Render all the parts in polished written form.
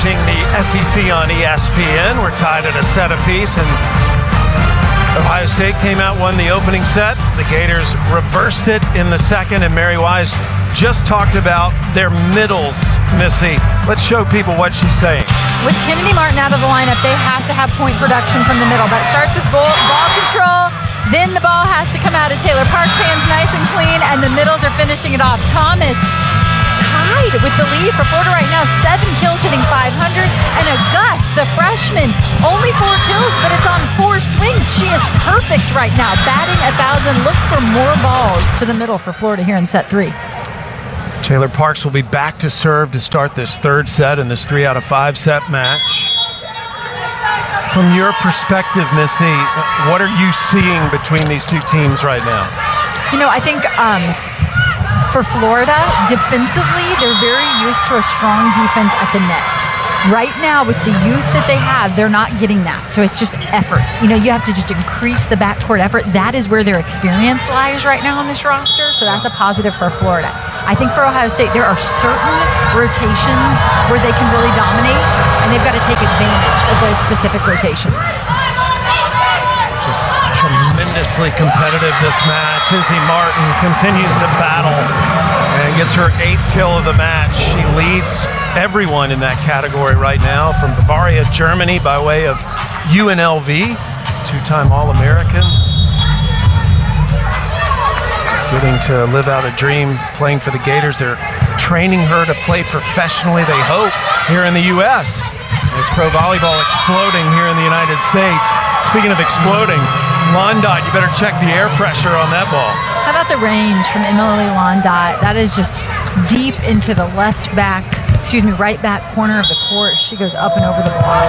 watching the SEC on ESPN. We're tied at a set apiece, and Ohio State came out, won the opening set. The Gators reversed it in the second, and Mary Wise just talked about their middles, Missy. Let's show people what she's saying. With Kennedy Martin out of the lineup, they have to have point production from the middle. That starts with ball control. Then the ball has to come out of Taylor Park's hands nice and clean, and the middles are finishing it off. Thomas tied with the lead for Florida right now. 7 kills, hitting 500. And Auguste, the freshman, only 4 kills, but it's on 4 swings. She is perfect right now, batting 1,000. Look for more balls to the middle for Florida here in set 3. Taylor Parks will be back to serve to start this third set in this 3 out of 5 set match. From your perspective, Missy, what are you seeing between these two teams right now? You know, I think for Florida, defensively, they're very used to a strong defense at the net. Right now, with the youth that they have, they're not getting that. So it's just effort. You know, you have to just increase the backcourt effort. That is where their experience lies right now on this roster. So that's a positive for Florida. I think for Ohio State, there are certain rotations where they can really dominate, and they've got to take advantage of those specific rotations. Just tremendously competitive this match. Izzy Martin continues to battle and gets her 8th kill of the match. She leads everyone in that category right now, from Bavaria, Germany, by way of UNLV, 2-time All-American. Getting to live out a dream playing for the Gators. They're training her to play professionally, they hope, here in the U.S. As pro volleyball exploding here in the United States. Speaking of exploding, Londot, you better check the air pressure on that ball. How about the range from Emily Londot? That is just deep into the right back corner of the court. She goes up and over the ball.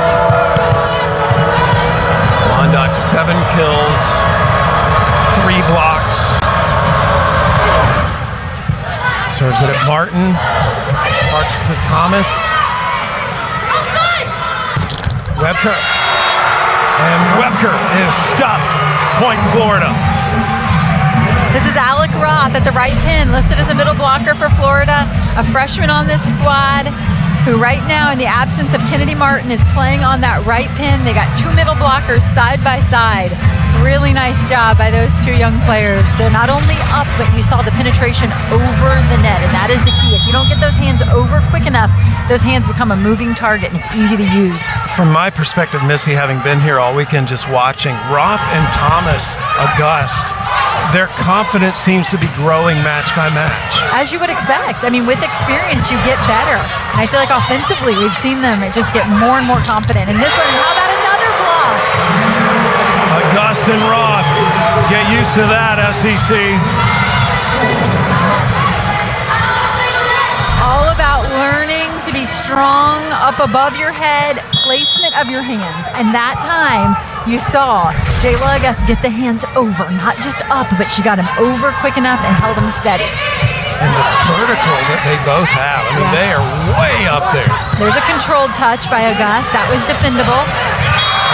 Londot, 7 kills, 3 blocks. Serves it at Martin. Parks to Thomas. Webker. And Webker is stuffed. Point Florida. This is Alec Roth at the right pin, listed as a middle blocker for Florida, a freshman on this squad who right now, in the absence of Kennedy Martin, is playing on that right pin. They got 2 middle blockers side by side. Really nice job by those 2 young players. They're not only up, but you saw the penetration over the net, and that is the key. If you don't get those hands over quick enough, those hands become a moving target, and it's easy to use. From my perspective, Missy, having been here all weekend just watching, Roth and Thomas, Auguste, their confidence seems to be growing match by match. As you would expect. I mean, with experience, you get better. And I feel like offensively, we've seen them just get more and more confident. And this one, how about another block? Auguste and Roth, get used to that, SEC. All about learning to be strong up above your head, placement of your hands. And that time, you saw Jayla Auguste get the hands over, not just up, but she got him over quick enough and held him steady. And the vertical that they both have, I mean, they are way up there. There's a controlled touch by Auguste. That was defendable.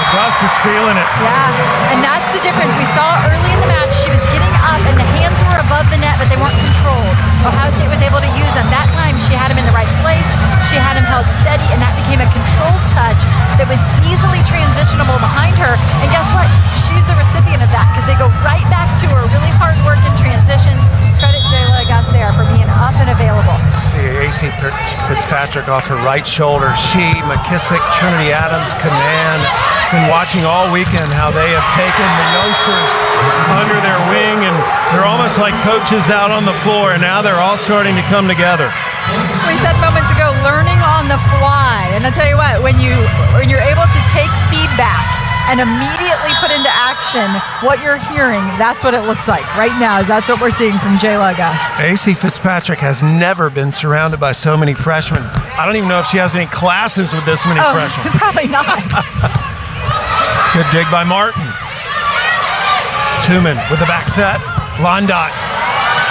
Auguste is feeling it. Yeah, and that's the difference. We saw early in the match, she was getting up and the hands were above the net, but they weren't controlled. Ohio State was able to use them. That time, she had him in the right place. She had him held steady, and that became a controlled touch that was easily transitionable behind her. And guess what? She's the recipient of that, because they go right back to her. Really hard work in transition. Credit Jayla Auguste there for being up and available. See AC Fitzpatrick off her right shoulder. She, McKissick, Trinity Adams, Canan. Been watching all weekend how they have taken the youngsters under their wing, and they're almost like coaches out on the floor, and now they're all starting to come together. We said moments ago, learning on the fly. And I'll tell you what, when you're able to take feedback and immediately put into action what you're hearing, that's what it looks like right now. That's what we're seeing from Jayla Auguste. AC Fitzpatrick has never been surrounded by so many freshmen. I don't even know if she has any classes with this many freshmen. Probably not. Good dig by Martin. Tuman with the back set. Londot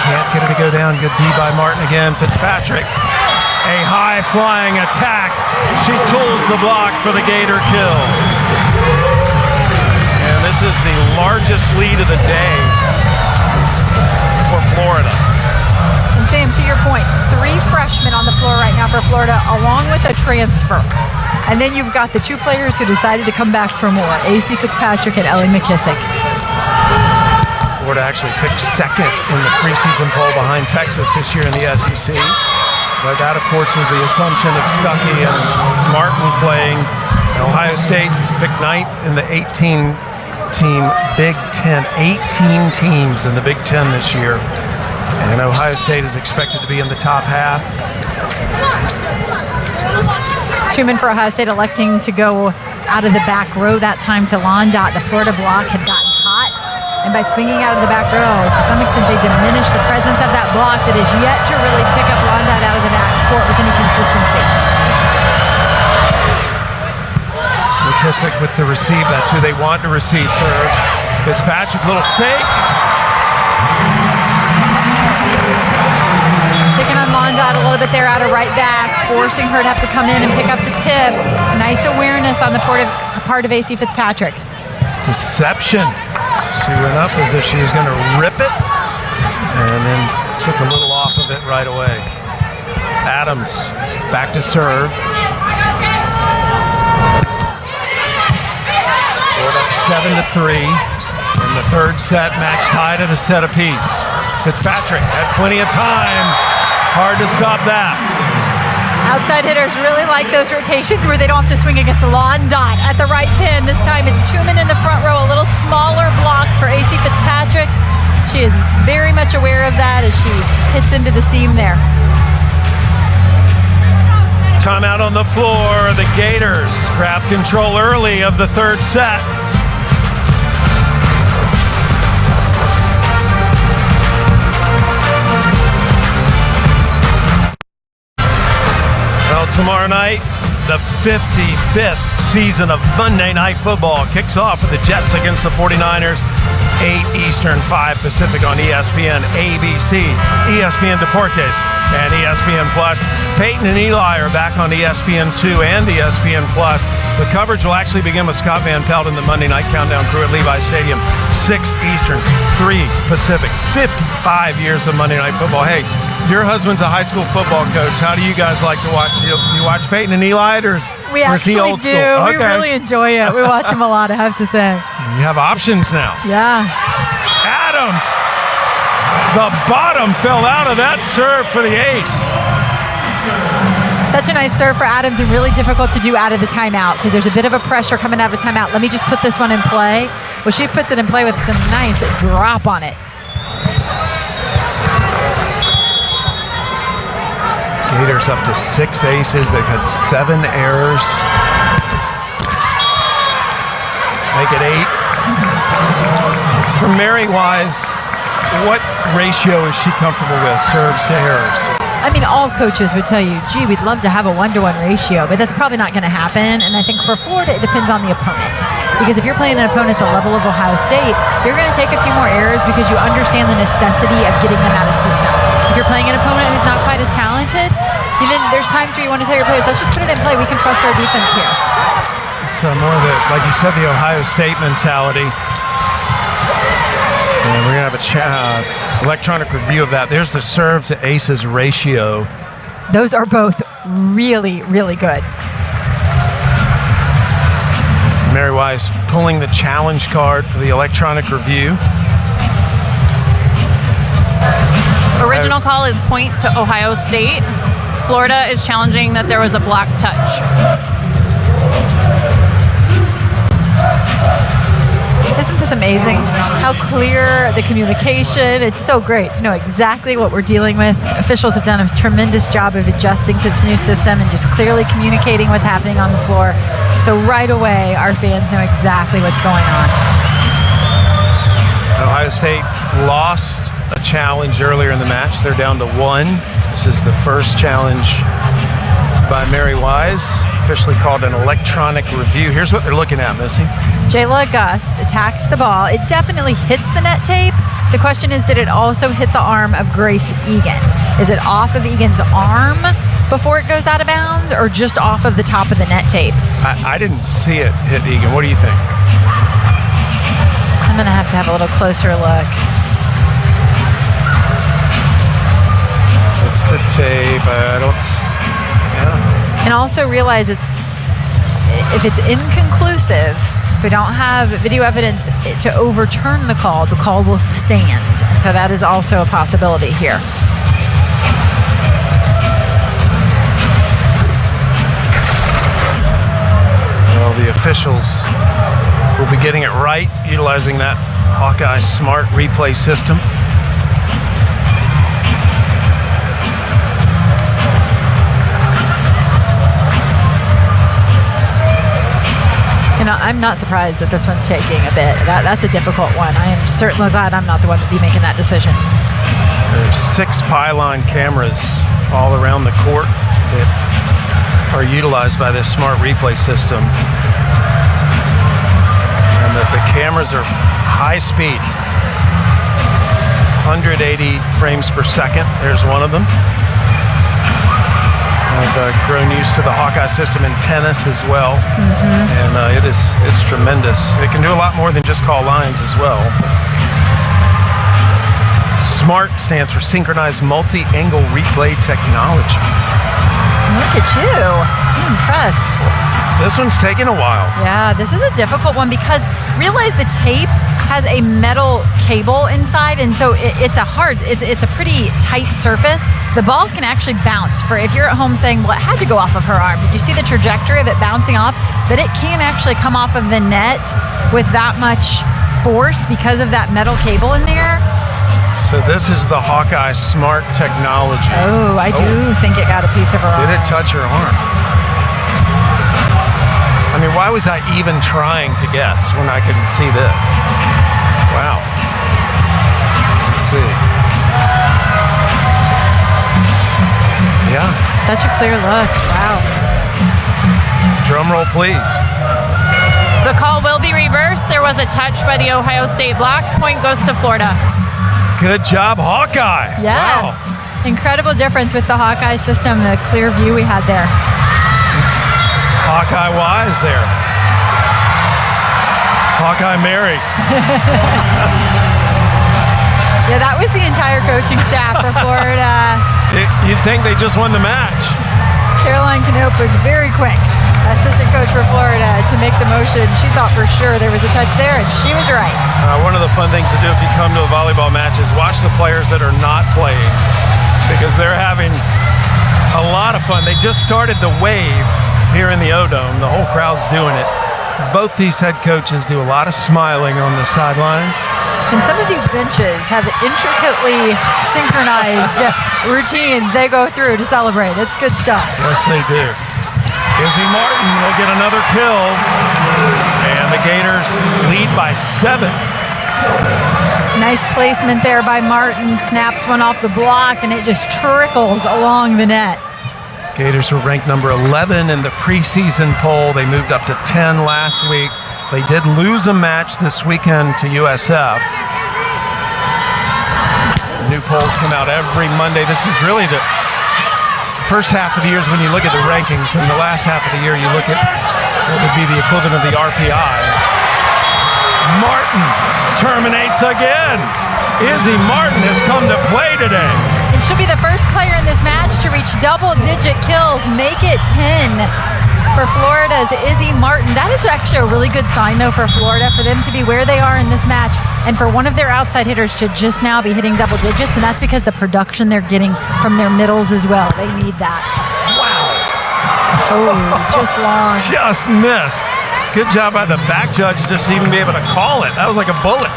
can't get it to go down. Good D by Martin again. Fitzpatrick, a high flying attack. She tools the block for the Gator kill. And this is the largest lead of the day for Florida. And And Sam, to your point, 3 freshmen on the floor right now for Florida, along with a transfer. And then you've got the 2 players who decided to come back for more, AC Fitzpatrick and Ellie McKissick. Florida actually picked 2nd in the preseason poll behind Texas this year in the SEC. But that, of course, was the assumption of Stuckey and Martin playing. And Ohio State picked 9th in the 18-team Big Ten. 18 teams in the Big Ten this year. And Ohio State is expected to be in the top half. 2 men for Ohio State electing to go out of the back row that time to Londot. The Florida block had gotten hot. And by swinging out of the back row, to some extent, they diminished the presence of that block that is yet to really pick up Londot out of the back court with any consistency. McKissick with the receive. That's who they want to receive. Serves. Fitzpatrick, little fake. Taking on Londot a little bit there out of right back, forcing her to have to come in and pick up the tip. Nice awareness on the part of AC Fitzpatrick. Deception. She went up as if she was going to rip it and then took a little off of it right away. Adams back to serve. Florida up 7-3 in the 3rd set, match tied at a set apiece. Fitzpatrick had plenty of time. Hard to stop that. Outside hitters really like those rotations where they don't have to swing against Londot at the right pin. This time it's 2 men in the front row, a little smaller block for AC Fitzpatrick. She is very much aware of that as she hits into the seam there. Timeout on the floor. The Gators grab control early of the 3rd set. Tomorrow night, the 55th season of Monday Night Football kicks off with the Jets against the 49ers, 8 Eastern, 5 Pacific on ESPN, ABC, ESPN Deportes, and ESPN Plus. Peyton and Eli are back on ESPN2 and ESPN Plus. The coverage will actually begin with Scott Van Pelt and the Monday Night Countdown crew at Levi Stadium, 6 Eastern, 3 Pacific, 55 years of Monday Night Football. Hey, your husband's a high school football coach. How do you guys like to watch? You watch Peyton and Eli, or is he old do. school? We really enjoy it. We watch him a lot, I have to say. You have options now. Yeah. Adams, the bottom fell out of that serve for the ace. Such a nice serve for Adams and really difficult to do out of the timeout because there's a bit of a pressure coming out of the timeout. Let me just put this one in play. Well, she puts it in play with some nice drop on it. Gators up to 6 aces. They've had 7 errors. Make it 8. For Mary Wise, what ratio is she comfortable with, serves to errors? I mean, all coaches would tell you, gee, we'd love to have a 1-to-1 ratio, but that's probably not going to happen. And I think for Florida, it depends on the opponent. Because if you're playing an opponent at the level of Ohio State, you're going to take a few more errors because you understand the necessity of getting them out of system. If you're playing an opponent who's not quite as talented, then there's times where you want to tell your players, let's just put it in play. We can trust our defense here. It's more of the, like you said, the Ohio State mentality. And we're going to have a electronic review of that. There's the serve to aces ratio. Those are both really, really good. Mary Wise pulling the challenge card for the electronic review. Original call is point to Ohio State. Florida is challenging that there was a block touch. Isn't this amazing? How clear the communication. It's so great to know exactly what we're dealing with. Officials have done a tremendous job of adjusting to this new system and just clearly communicating what's happening on the floor. So right away, our fans know exactly what's going on. Ohio State lost a challenge earlier in the match. They're down to 1. This is the first challenge by Mary Wise, officially called an electronic review. Here's what they're looking at, Missy. Jayla August attacks the ball. It definitely hits the net tape. The question is, did it also hit the arm of Grace Egan? Is it off of Egan's arm before it goes out of bounds or just off of the top of the net tape? I didn't see it hit Egan. What do you think? I'm going to have a little closer look. That's the tape. I don't. Yeah. And also realize if it's inconclusive, if we don't have video evidence to overturn the call will stand. And so that is also a possibility here. Well, the officials will be getting it right, utilizing that Hawkeye Smart replay system. I'm not surprised that this one's taking a bit. That's a difficult one. I am certainly glad I'm not the one to be making that decision. There's 6 pylon cameras all around the court that are utilized by this smart replay system. And the cameras are high speed, 180 frames per second. There's one of them. I've grown used to the Hawkeye system in tennis as well, and it's tremendous. It can do a lot more than just call lines as well. SMART stands for Synchronized Multi-Angle Replay Technology. Look at you. I'm impressed. This one's taking a while. Yeah, this is a difficult one because realize the tape has a metal cable inside, and so it's a pretty tight surface. The ball can actually bounce. For if you're at home saying, well, it had to go off of her arm. Did you see the trajectory of it bouncing off? That it can actually come off of the net with that much force because of that metal cable in there. So this is the Hawkeye Smart technology. Oh, I do think it got a piece of her arm. Did it touch her arm? I mean, why was I even trying to guess when I could see this? Wow. Let's see. Yeah. Such a clear look. Wow. Drum roll, please. The call will be reversed. There was a touch by the Ohio State block. Point goes to Florida. Good job, Hawkeye. Yeah. Wow. Incredible difference with the Hawkeye system, the clear view we had there. Hawkeye Wise there. Hawkeye Mary. Yeah, that was the entire coaching staff for Florida. You'd think they just won the match. Caroline Knope was very quick, assistant coach for Florida, to make the motion. She thought for sure there was a touch there, and she was right. One of the fun things to do if you come to a volleyball match is watch the players that are not playing, because they're having a lot of fun. They just started the wave here in the O-Dome. The whole crowd's doing it. Both these head coaches do a lot of smiling on the sidelines. And some of these benches have intricately synchronized routines they go through to celebrate. It's good stuff. Yes, they do. Izzy Martin will get another kill, and the Gators lead by 7. Nice placement there by Martin. Snaps one off the block, and it just trickles along the net. Gators were ranked number 11 in the preseason poll. They moved up to 10 last week. They did lose a match this weekend to USF. New polls come out every Monday. This is really the first half of the year is when you look at the rankings, and the last half of the year you look at what would be the equivalent of the RPI. Martin terminates again. Izzy Martin has come to play today. And she'll be the first player in this match to reach double-digit kills, make it 10 for Florida's Izzy Martin. That is actually a really good sign, though, for Florida, for them to be where they are in this match, and for one of their outside hitters to just now be hitting double digits, and that's because the production they're getting from their middles as well. They need that. Wow. Oh, just long. Just missed. Good job by the back judge just to even be able to call it. That was like a bullet.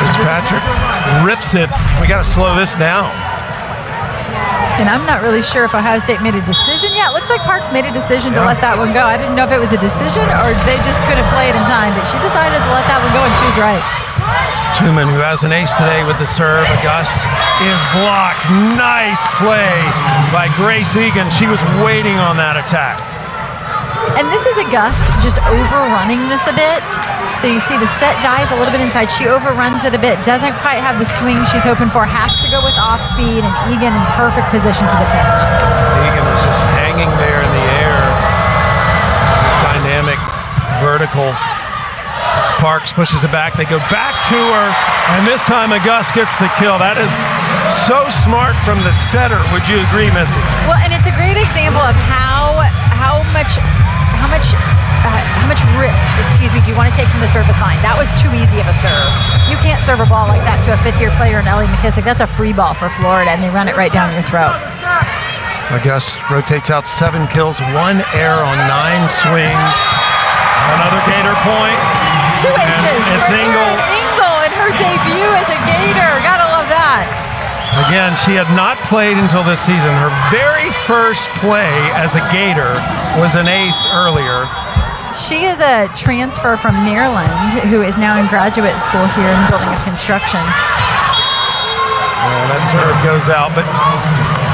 Fitzpatrick rips it. We got to slow this down. And I'm not really sure if Ohio State made a decision yet. Looks like Parks made a decision to let that one go. I didn't know if it was a decision or they just couldn't play it in time, but she decided to let that one go, and she was right. Tuman, who has an ace today with the serve, August is blocked. Nice play by Grace Egan. She was waiting on that attack. And this is August just overrunning this a bit. So you see the set dies a little bit inside. She overruns it a bit. Doesn't quite have the swing she's hoping for. Has to go with off speed, and Egan in perfect position to defend. Egan is just hanging there in the air. Dynamic, vertical Parks pushes it back. They go back to her, and this time Auguste gets the kill. That is so smart from the setter. Would you agree, Missy? Well, and it's a great example of how much risk, do you want to take from the service line? That was too easy of a serve. You can't serve a ball like that to a fifth-year player in Ellie McKissick. That's a free ball for Florida, and they run it right down your throat. Auguste rotates out 7 kills, 1 error on 9 swings. Another Gator point. 2 aces. It's Engel. Engel in her debut as a Gator. Gotta love that. Again, she had not played until this season. Her very first play as a Gator was an ace earlier. She is a transfer from Maryland who is now in graduate school here in the building of construction. That serve goes out, but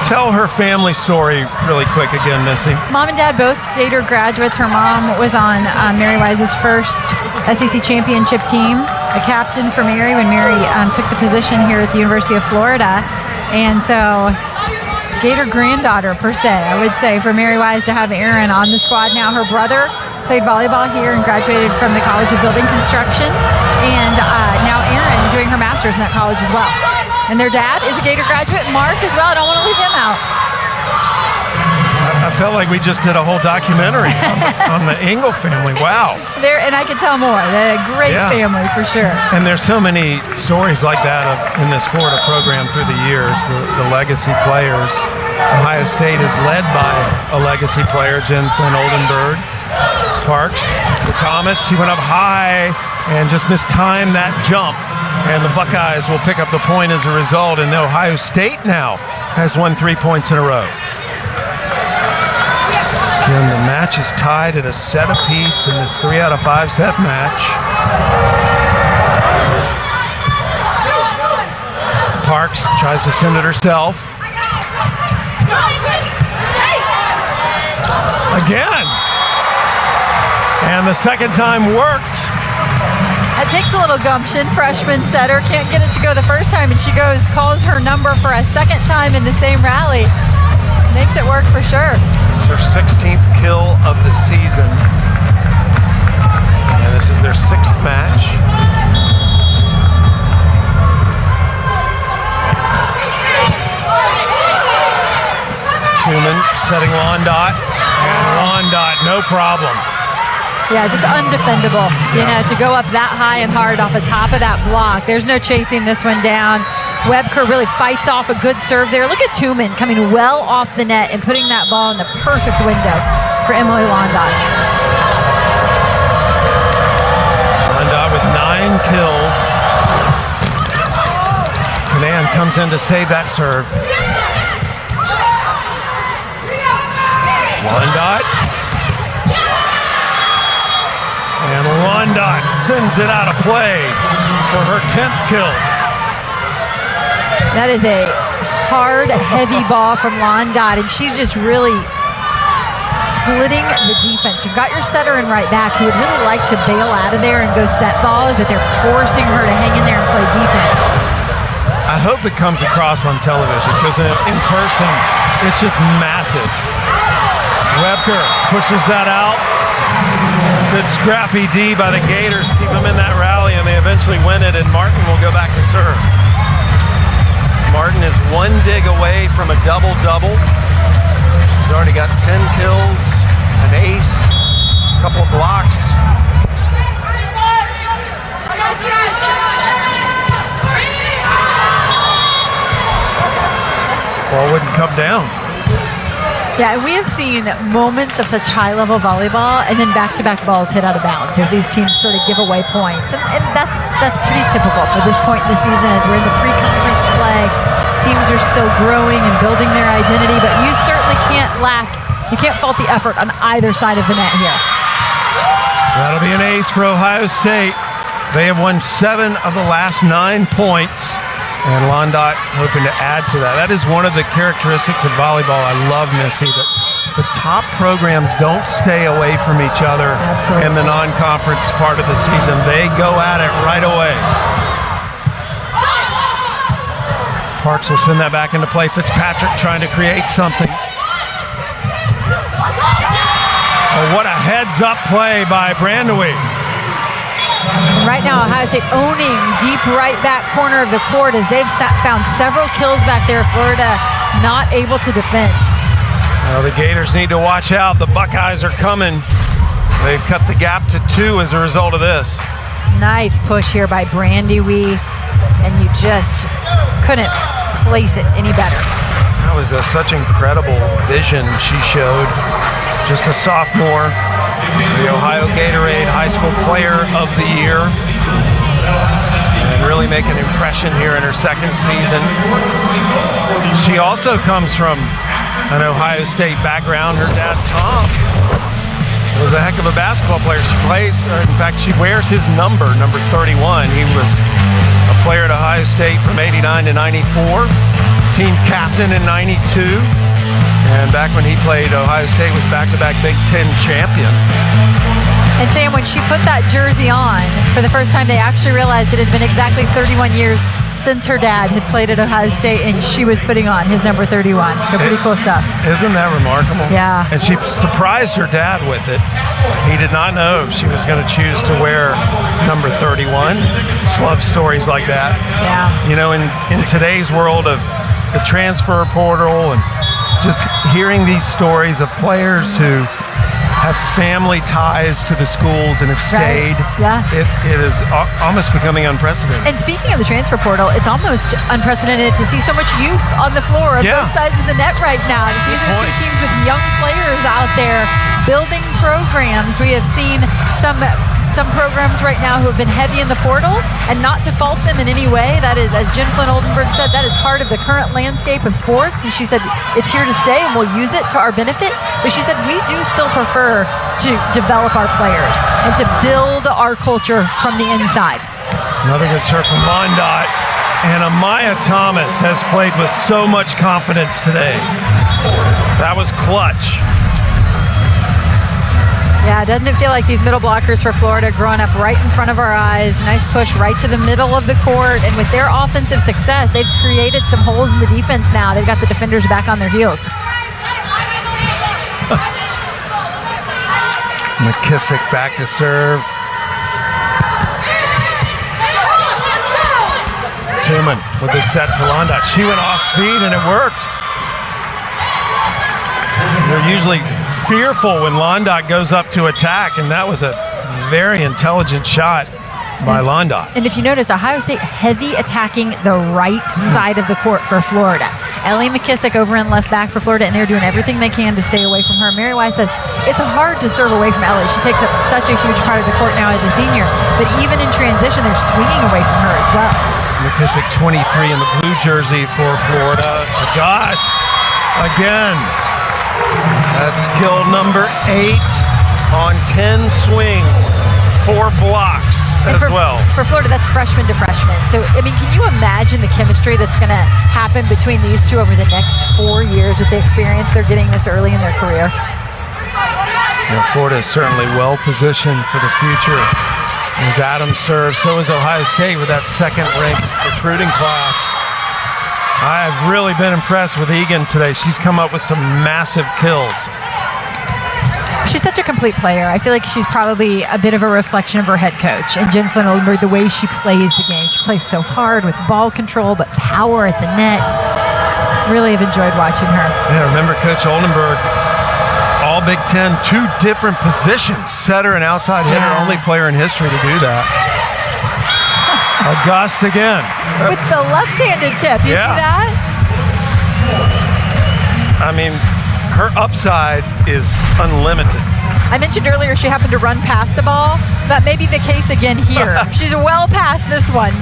tell her family story really quick again, Missy. Mom and Dad both Gator graduates. Her mom was on Mary Wise's first SEC championship team, a captain for Mary when Mary took the position here at the University of Florida. And so Gator granddaughter, per se, I would say, for Mary Wise to have Erin on the squad now. Her brother played volleyball here and graduated from the College of Building Construction. And now Erin doing her master's in that college as well. And their dad is a Gator graduate, Mark, as well. I don't want to leave him out. I felt like we just did a whole documentary on the Engel family. Wow. And I could tell more. They're a great family for sure. And there's so many stories like that in this Florida program through the years, the legacy players. Ohio State is led by a legacy player, Jen Flynn Oldenburg. Parks to Thomas. She went up high and just mistimed that jump. And the Buckeyes will pick up the point as a result. And Ohio State now has won 3 points in a row. Again, the match is tied at a set apiece in this 3 out of 5 set match. Parks tries to send it herself. Again. And the second time worked. That takes a little gumption. Freshman setter can't get it to go the first time, and she calls her number for a second time in the same rally. Makes it work for sure. It's her 16th kill of the season. And this is their 6th match. Truman setting Londot. And Londot, no problem. Yeah, just undefendable, to go up that high and hard off the top of that block. There's no chasing this one down. Webker really fights off a good serve there. Look at Tuman coming well off the net and putting that ball in the perfect window for Emily Londot. Londot with 9 kills. Canan comes in to save that serve. Londot. And Londot sends it out of play for her 10th kill. That is a hard, heavy ball from Londot, and she's just really splitting the defense. You've got your setter in right back who would really like to bail out of there and go set balls, but they're forcing her to hang in there and play defense. I hope it comes across on television because in person, it's just massive. Webker pushes that out. Good scrappy D by the Gators. Keep them in that rally, and they eventually win it, and Martin will go back to serve. Martin is 1 dig away from a double-double. She's already got 10 kills, an ace, a couple of blocks. Ball wouldn't come down. Yeah, and we have seen moments of such high-level volleyball and then back-to-back balls hit out of bounds as these teams sort of give away points. And that's pretty typical for this point in the season as we're in the pre-conference play. Teams are still growing and building their identity, but you certainly can't fault the effort on either side of the net here. That'll be an ace for Ohio State. They have won 7 of the last 9 points. And Londot hoping to add to that. That is one of the characteristics of volleyball I love, Missy, that the top programs don't stay away from each other. Absolutely. In the non-conference part of the season. They go at it right away. Parks will send that back into play. Fitzpatrick trying to create something. Oh, what a heads-up play by Brandewey. And right now, Ohio State owning deep right back corner of the court as they've found several kills back there. Florida not able to defend. Well, the Gators need to watch out. The Buckeyes are coming. They've cut the gap to 2 as a result of this. Nice push here by Brandy Wee, and you just couldn't place it any better. That was such incredible vision she showed. Just a sophomore, the Ohio Gatorade High School Player of the Year, and really make an impression here in her second season. She also comes from an Ohio State background. Her dad, Tom, was a heck of a basketball player. She plays, in fact, she wears his number 31. He was a player at Ohio State from 89 to 94, team captain in 92. And back when he played, Ohio State was back-to-back Big Ten champion. And Sam, when she put that jersey on, for the first time they actually realized it had been exactly 31 years since her dad had played at Ohio State, and she was putting on his number 31. So pretty cool stuff. Isn't that remarkable? Yeah. And she surprised her dad with it. He did not know she was going to choose to wear number 31. Just love stories like that. Yeah. You know, in today's world of the transfer portal and just hearing these stories of players who have family ties to the schools and have stayed. Right. Yeah. It is almost becoming unprecedented. And speaking of the transfer portal, it's almost unprecedented to see so much youth on the floor on both sides of the net right now. These are two teams with young players out there building programs. We have seen some programs right now who have been heavy in the portal, and not to fault them in any way. That is, as Jen Flynn Oldenburg said, that is part of the current landscape of sports. And she said, it's here to stay and we'll use it to our benefit. But she said, we do still prefer to develop our players and to build our culture from the inside. Another good serve from Mondot. And Amaya Thomas has played with so much confidence today. That was clutch. Yeah, doesn't it feel like these middle blockers for Florida growing up right in front of our eyes? Nice push right to the middle of the court. And with their offensive success, they've created some holes in the defense now. They've got the defenders back on their heels. McKissick back to serve. Tuman with the set to Londot. She went off speed and it worked. They're usually fearful when Londot goes up to attack, and that was a very intelligent shot by Londot. And if you noticed, Ohio State heavy attacking the right side of the court for Florida. Ellie McKissick over in left back for Florida, and they're doing everything they can to stay away from her. Mary Wise says it's hard to serve away from Ellie. She takes up such a huge part of the court now as a senior, but even in transition, they're swinging away from her as well. McKissick 23 in the blue jersey for Florida. August again. That's skill number 8 on 10 swings, 4 blocks as well. For Florida, that's freshman to freshman. So, I mean, can you imagine the chemistry that's going to happen between these two over the next 4 years with the experience they're getting this early in their career? You know, Florida is certainly well positioned for the future. As Adams serves, so is Ohio State with that second-ranked recruiting class. I have really been impressed with Egan today. She's come up with some massive kills. She's such a complete player. I feel like she's probably a bit of a reflection of her head coach. And Jen Flynn Oldenburg, the way she plays the game. She plays so hard with ball control, but power at the net. Really have enjoyed watching her. Yeah, remember Coach Oldenburg, all Big Ten, 2 different positions, setter and outside hitter, only player in history to do that. August again. With the left-handed tip, you see that? I mean, her upside is unlimited. I mentioned earlier she happened to run past a ball. That may be the case again here. She's well past this one.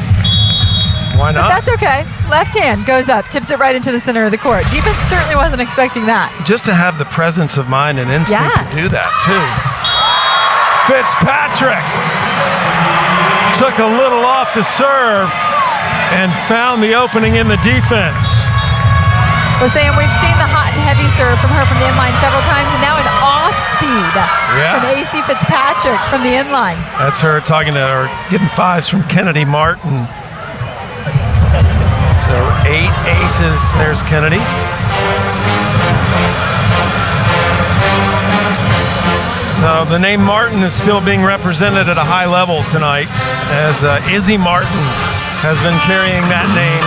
Why not? But that's okay. Left hand goes up, tips it right into the center of the court. Defense certainly wasn't expecting that. Just to have the presence of mind and instinct to do that, too. Fitzpatrick took a little off the serve and found the opening in the defense. Well, Sam, we've seen the hot and heavy serve from her from the inline several times, and now an off speed from AC Fitzpatrick from the inline. That's her talking to her, getting 5s from Kennedy Martin. So 8 aces. There's Kennedy. Well, the name Martin is still being represented at a high level tonight, as Izzy Martin has been carrying that name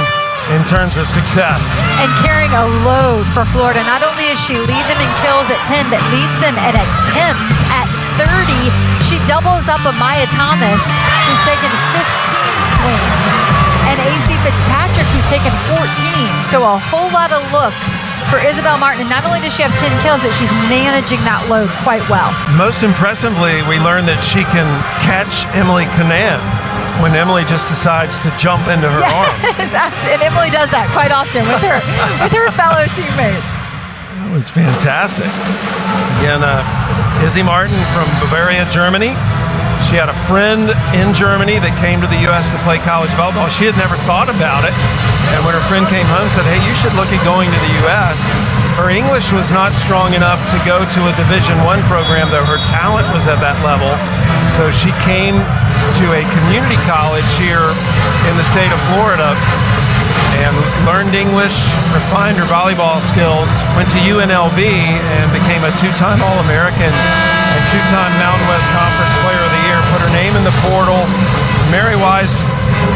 in terms of success. And carrying a load for Florida. Not only does she lead them in kills at 10, but leads them at attempts at 30. She doubles up with Maya Thomas, who's taken 15 swings, and AC Fitzpatrick, who's taken 14. So a whole lot of looks for Isabel Martin. And not only does she have 10 kills, but she's managing that load quite well. Most impressively, we learned that she can catch Emily Canan when Emily just decides to jump into her arms. And Emily does that quite often with her fellow teammates. That was fantastic. Again, Izzy Martin from Bavaria, Germany. She had a friend in Germany that came to the U.S. to play college volleyball. She had never thought about it. And when her friend came home and said, hey, you should look at going to the U.S., her English was not strong enough to go to a Division I program, though her talent was at that level. So she came to a community college here in the state of Florida and learned English, refined her volleyball skills, went to UNLV and became a two-time All-American and two-time Mountain West Conference Player of the Year, put her name in the portal. Mary Wise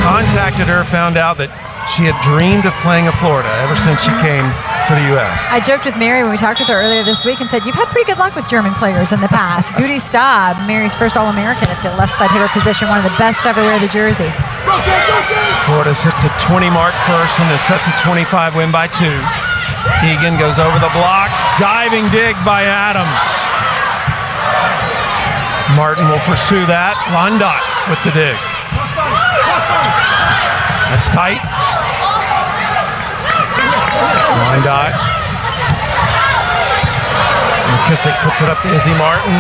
contacted her, found out that she had dreamed of playing at Florida ever since she came to the U.S. I joked with Mary when we talked with her earlier this week and said, you've had pretty good luck with German players in the past. Gudi Staub, Mary's first All-American at the left side hitter position, one of the best to ever wear the jersey. Florida's hit the 20 mark first and is set to 25, win by 2. Egan goes over the block, diving dig by Adams. Martin will pursue that. Londot with the dig. That's tight. Londot. McKissick puts it up to Izzy Martin.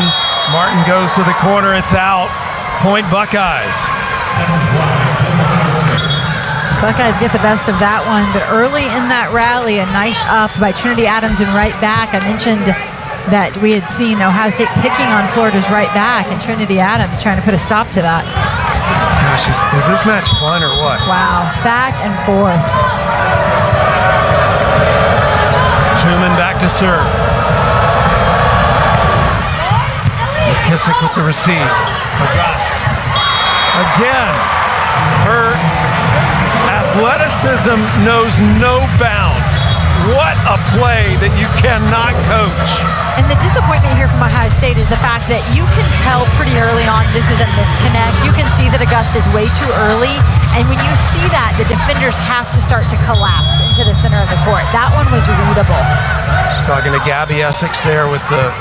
Martin goes to the corner. It's out. Point Buckeyes. Buckeyes get the best of that one, but early in that rally, a nice up by Trinity Adams and right back. I mentioned that we had seen Ohio State picking on Florida's right back, and Trinity Adams trying to put a stop to that. Gosh, is this match fun or what? Wow, back and forth. Truman back to serve. McKissick with the receive. August. Again, her athleticism knows no bounds. What a play that you cannot coach. And the disappointment here from Ohio State is the fact that you can tell pretty early on this is a misconnect. You can see that Augusta is way too early. And when you see that, the defenders have to start to collapse into the center of the court. That one was readable. Just talking to Gabby Essex there with the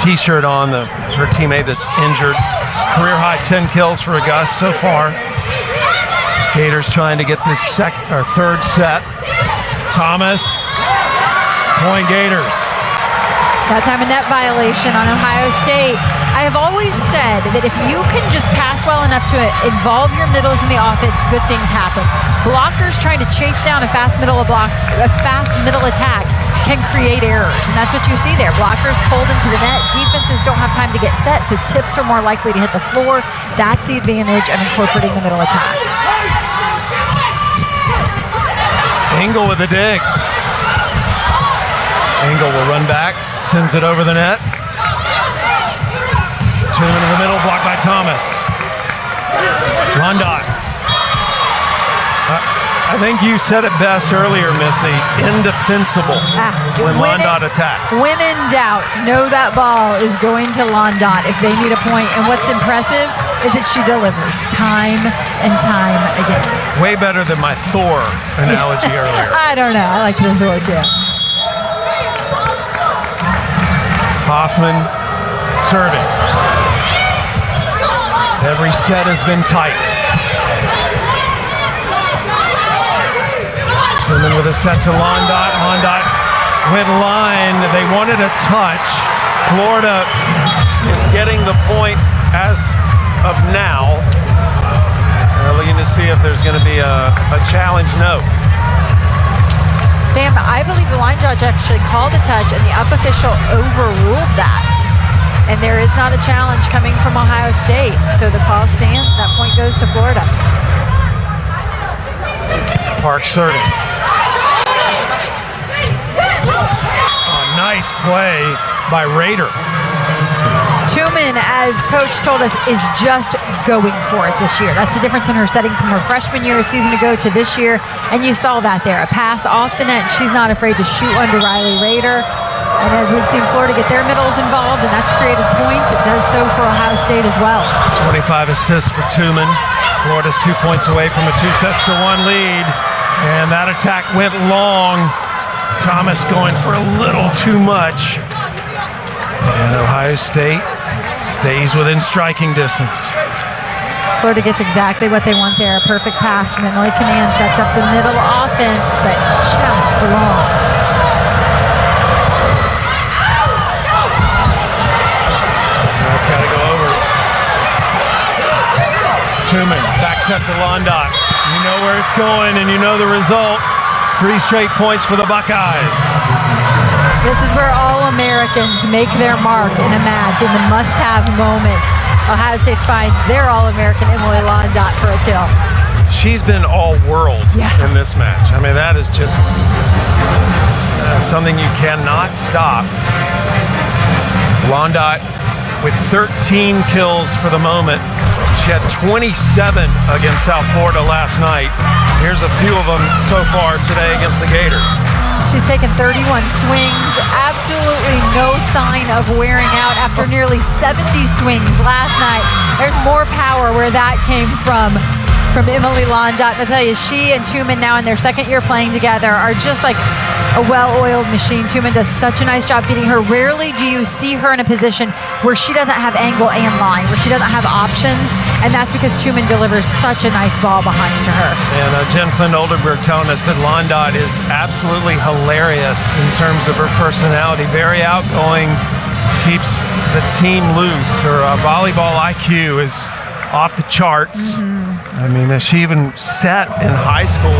T-shirt on, her teammate that's injured. Career high 10 kills for Augusta so far. Gators trying to get this third set. Thomas, point Gators. That time a net violation on Ohio State. I have always said that if you can just pass well enough to involve your middles in the offense, good things happen. Blockers trying to chase down a fast middle attack can create errors, and that's what you see there. Blockers pulled into the net. Defenses don't have time to get set, so tips are more likely to hit the floor. That's the advantage of incorporating the middle attack. Engel with a dig. Engel will run back, sends it over the net. Truman in the middle, blocked by Thomas. Londot. I think you said it best earlier, Missy. Indefensible when Londot attacks. When in doubt, know that ball is going to Londot if they need a point. And what's impressive is that she delivers time and time again. Way better than my Thor analogy earlier. I don't know. I like the Thor too. Hoffman serving. Every set has been tight. Truman with a set to Londot. Londot went line. They wanted a touch. Florida is getting the point as of now. They're looking to see if there's going to be a challenge. No. Sam, I believe the line judge actually called a touch and the up official overruled that. And there is not a challenge coming from Ohio State. So the call stands. That point goes to Florida. Park serving. Nice play by Rader. Tumen, as coach told us, is just going for it this year. That's the difference in her setting from her freshman year, a season ago, to this year. And you saw that there. A pass off the net. She's not afraid to shoot under Riley Rader. And as we've seen Florida get their middles involved, and that's created points, it does so for Ohio State as well. 25 assists for Tumen. Florida's 2 points away from a 2-1 lead. And that attack went long. Thomas going for a little too much. And Ohio State stays within striking distance. Florida gets exactly what they want there. A perfect pass from Emily Canan sets up the middle offense, but just long. That's got to go over. Tumen back set to Londot. You know where it's going and you know the result. 3 straight points for the Buckeyes. This is where all Americans make their mark in a match in the must-have moments. Ohio State finds their All-American Emily Londot for a kill. She's been all-world in this match. I mean, that is just something you cannot stop. Londot with 13 kills for the moment. She had 27 against South Florida last night. Here's a few of them so far today against the Gators. She's taken 31 swings, absolutely no sign of wearing out after nearly 70 swings last night. There's more power where that came from Emily Londot. I'll tell you, she and Tumen now in their second year playing together are just like a well-oiled machine. Tumen does such a nice job feeding her. Rarely do you see her in a position where she doesn't have angle and line, where she doesn't have options, and that's because Tumen delivers such a nice ball behind to her. And Jen Flynn-Oldenburg telling us that Londot is absolutely hilarious in terms of her personality. Very outgoing, keeps the team loose. Her volleyball IQ is off the charts. I mean, she even set in high school.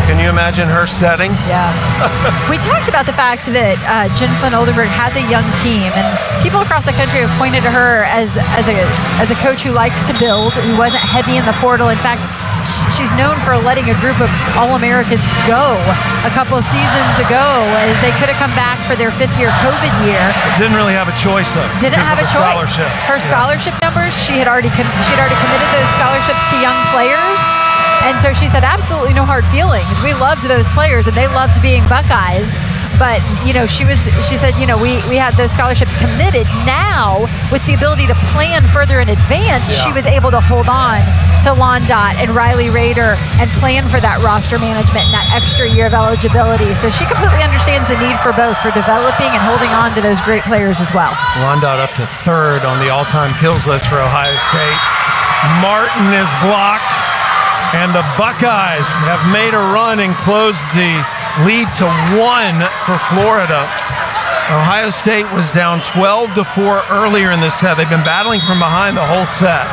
Can you imagine her setting? Yeah. We talked about the fact that Jen Flynn-Oldenburg has a young team, and people across the country have pointed to her as a coach who likes to build, who wasn't heavy in the portal. In fact, she's known for letting a group of All-Americans go a couple of seasons ago, as they could have come back for their 5th-year COVID year. Didn't really have a choice, though. Didn't have a choice. Scholarships. Her scholarship numbers, she'd already committed those scholarships to young players. And so she said, absolutely no hard feelings. We loved those players, and they loved being Buckeyes. But, you know, she said, you know, we had those scholarships committed. Now, with the ability to plan further in advance, she was able to hold on to Londot and Riley Rader and plan for that roster management and that extra year of eligibility. So she completely understands the need for both, for developing and holding on to those great players as well. Londot up to 3rd on the all-time kills list for Ohio State. Martin is blocked. And the Buckeyes have made a run and closed the lead to 1 for Florida. Ohio State was down 12-4 earlier in this set. They've been battling from behind the whole set.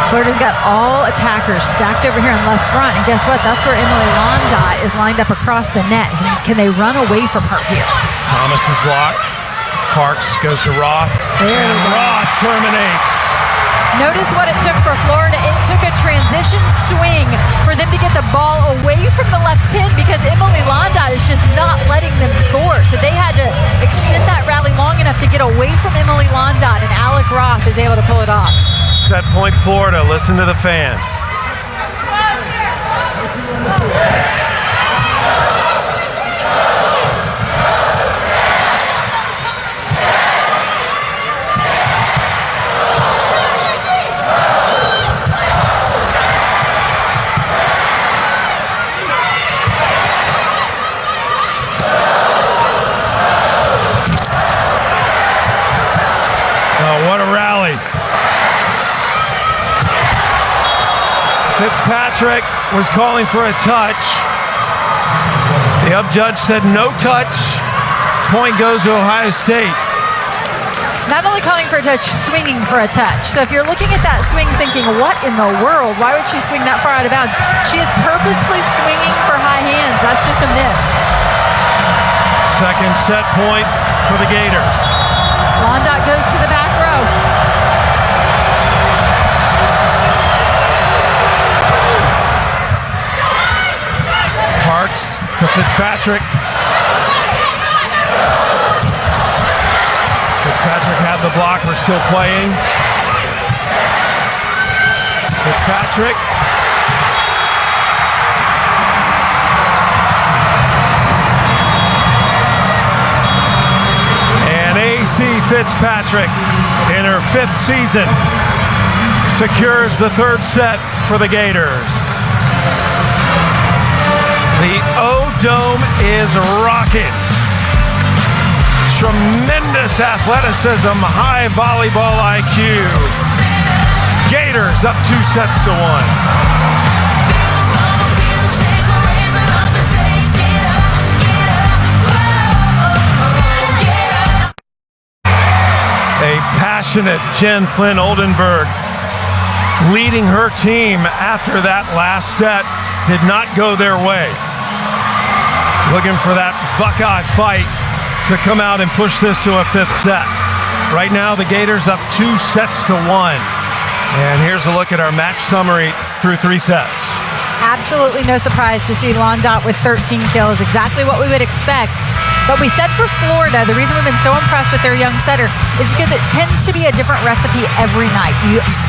Florida's got all attackers stacked over here in left front. And guess what? That's where Emily Londot is lined up across the net. Can they run away from her here? Thomas is blocked. Parks goes to Roth. And Roth terminates. Notice what it took for Florida. It took a transition swing for them to get the ball away from the left pin, because Emily Londot is just not letting them score. So they had to extend that rally long enough to get away from Emily Londot, and Alec Roth is able to pull it off. Set point Florida. Listen to the fans. Fitzpatrick was calling for a touch. The up judge said no touch. Point goes to Ohio State. Not only calling for a touch, swinging for a touch. So if you're looking at that swing thinking, what in the world? Why would she swing that far out of bounds? She is purposefully swinging for high hands. That's just a miss. Second set point for the Gators. Londot goes to the back row. Parks to Fitzpatrick. Fitzpatrick had the blocker still playing. Fitzpatrick. And AC Fitzpatrick, in her 5th season, secures the 3rd set for the Gators. The O-Dome is rocking. Tremendous athleticism, high volleyball IQ. Gators up 2 sets to 1. A passionate Jen Flynn Oldenburg leading her team after that last set did not go their way. Looking for that Buckeye fight to come out and push this to a 5th set. Right now, the Gators up 2 sets to 1. And here's a look at our match summary through 3 sets. Absolutely no surprise to see Londot with 13 kills, exactly what we would expect. But we said for Florida, the reason we've been so impressed with their young setter is because it tends to be a different recipe every night.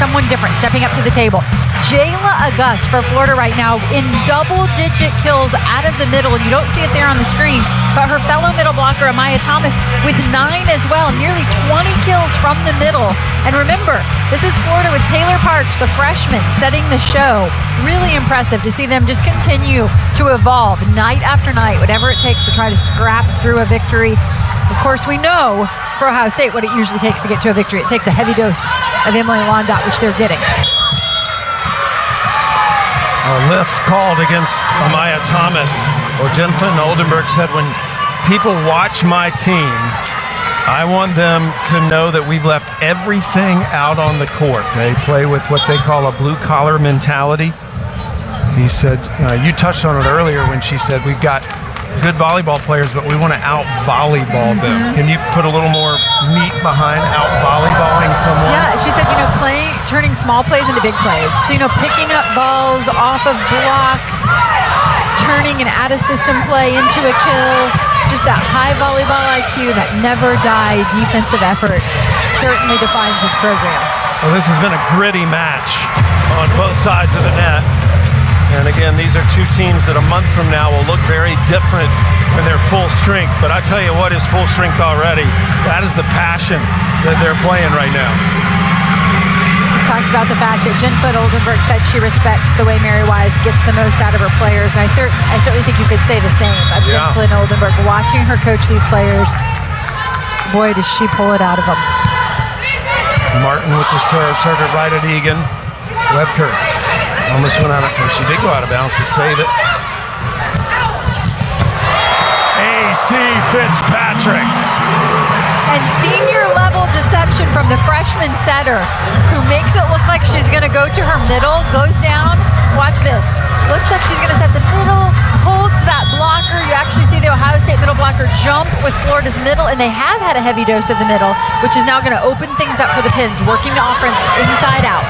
Someone different stepping up to the table. Jayla August for Florida right now in double-digit kills out of the middle. You don't see it there on the screen, but her fellow middle blocker, Amaya Thomas, with 9 as well, nearly 20 kills from the middle. And remember, this is Florida with Taylor Parks, the freshman, setting the show. Really impressive to see them just continue to evolve night after night, whatever it takes to try to scrap through a victory. Of course, we know for Ohio State what it usually takes to get to a victory. It takes a heavy dose of Emily Londot, which they're getting. A lift called against Amaya Thomas. Or Jen Flynn Oldenburg said, when people watch my team, I want them to know that we've left everything out on the court. They play with what they call a blue-collar mentality. He said, you touched on it earlier when she said, we've got good volleyball players, but we want to out-volleyball them. Can you put a little more meat behind out-volleyballing someone? Yeah, she said, turning small plays into big plays. So, picking up balls off of blocks, turning an out-of-system play into a kill. Just that high volleyball IQ, that never-die defensive effort certainly defines this program. Well, this has been a gritty match on both sides of the net. And again, these are 2 teams that a month from now will look very different when they're full strength. But I tell you what is full strength already. That is the passion that they're playing right now. We talked about the fact that Jen Flynn Oldenburg said she respects the way Mary Wise gets the most out of her players. And I certainly think you could say the same of Jen Flynn Oldenburg. Watching her coach these players, boy, does she pull it out of them. Martin with the serve, served it right at Egan. Webker almost went out of, well, she did go out of bounds to save it. AC Fitzpatrick. And senior level deception from the freshman setter, who makes it look like she's going to go to her middle, goes down. Watch this. Looks like she's going to set the middle, holds that blocker. You actually see the Ohio State middle blocker jump with Florida's middle, and they have had a heavy dose of the middle, which is now going to open things up for the Pins, working the offense inside out.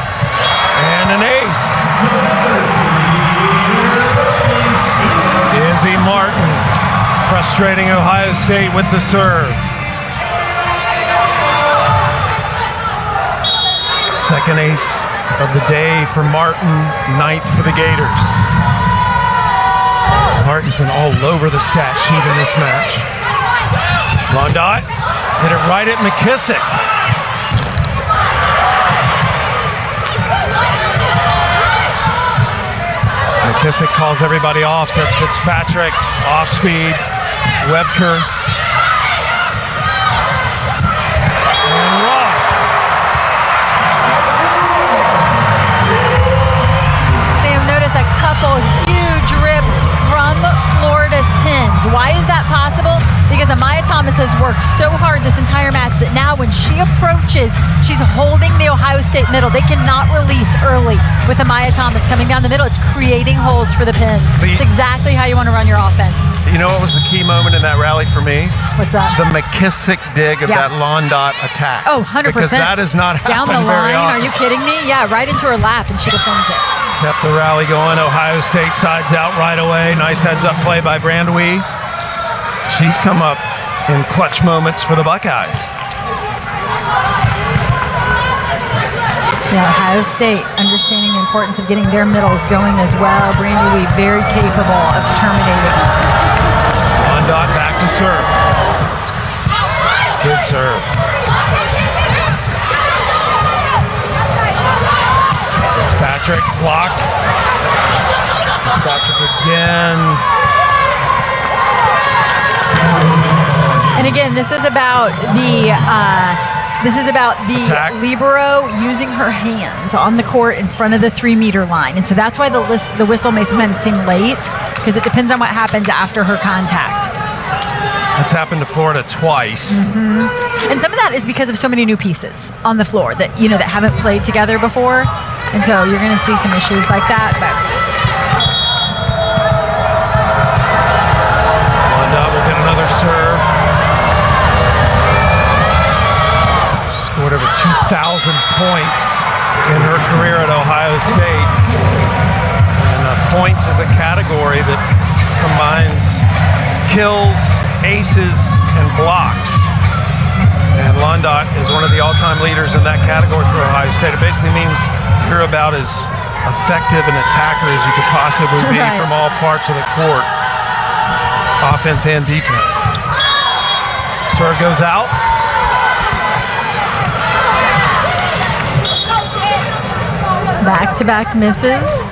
And an ace. Izzy Martin frustrating Ohio State with the serve. Second ace of the day for Martin, 9th for the Gators. Martin's been all over the stat sheet in this match. Londot hit it right at McKissick. McKissick calls everybody off, sets Fitzpatrick, off speed, Webker. And Roth. Sam, notice a couple huge rips from Florida's Pins. Why is that possible? Because Amaya Thomas has worked so hard this entire match that now when she approaches, she's holding the Ohio State middle. They cannot release early with Amaya Thomas coming down the middle. It's creating holes for the Pins. It's exactly how you want to run your offense. You know what was the key moment in that rally for me? What's that? The McKissick dig of that Londot attack. Oh, 100%. Because that is not down the very line. often. Are you kidding me? Yeah, right into her lap, and she defends it. Kept the rally going. Ohio State sides out right away. Nice heads-up play by Brandwee. She's come up in clutch moments for the Buckeyes. Yeah, Ohio State understanding the importance of getting their middles going as well. Brandy Wee very capable of terminating. Londot back to serve. Good serve. Fitzpatrick blocked. Fitzpatrick again. And again, this is about the Attack. libero using her hands on the court in front of the 3-meter line. And so that's why the whistle may sometimes seem late, because it depends on what happens after her contact. That's happened to Florida twice. And some of that is because of so many new pieces on the floor that that haven't played together before. And so you're going to see some issues like that. But Londot will get another serve. Scored over 2,000 points in her career at Ohio State. And points is a category that combines kills, aces, and blocks. And Londot is one of the all-time leaders in that category for Ohio State. It basically means you're about as effective an attacker as you could possibly be from all parts of the court, offense and defense. Serve goes out. back-to-back misses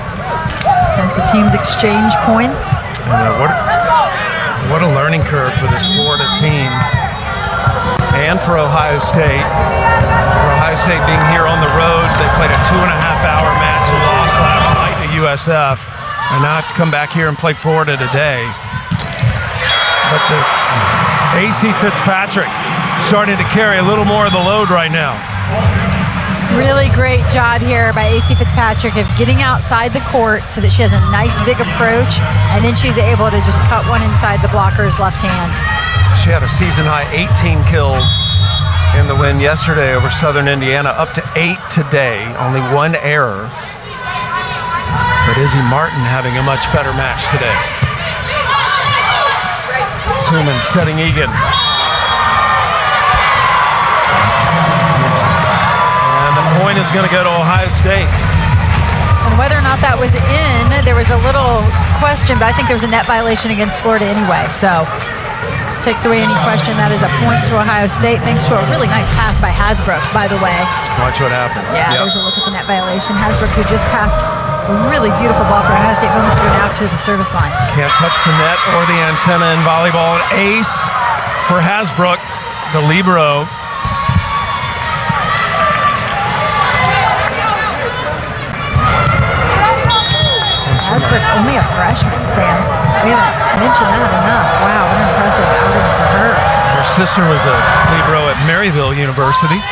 as the teams exchange points. What a learning curve for this Florida team and for Ohio State. For Ohio State being here on the road, they played a 2.5-hour match and lost last night to USF, and now have to come back here and play Florida today. But the AC Fitzpatrick starting to carry a little more of the load right now. Really great job here by AC Fitzpatrick of getting outside the court so that she has a nice big approach, and then she's able to just cut one inside the blocker's left hand. She had a season-high 18 kills in the win yesterday over Southern Indiana, up to 8 today, only 1 error. But Izzy Martin having a much better match today. Tooman setting Egan. And the point is going to go to Ohio State. And whether or not that was in, there was a little question, but I think there was a net violation against Florida anyway. So takes away any question. That is a point to Ohio State, thanks to a really nice pass by Hasbrook, by the way. Watch what happened. Yeah, There's a look at the net violation. Hasbrook, who just passed a really beautiful ball for Ohio State moments ago, now to the service line. Can't touch the net or the antenna in volleyball. An ace for Hasbrook, the libero. Hasbrook, only a freshman, Sam. We haven't mentioned that enough. Wow, what an impressive outing for her. Her sister was a libero at Maryville University.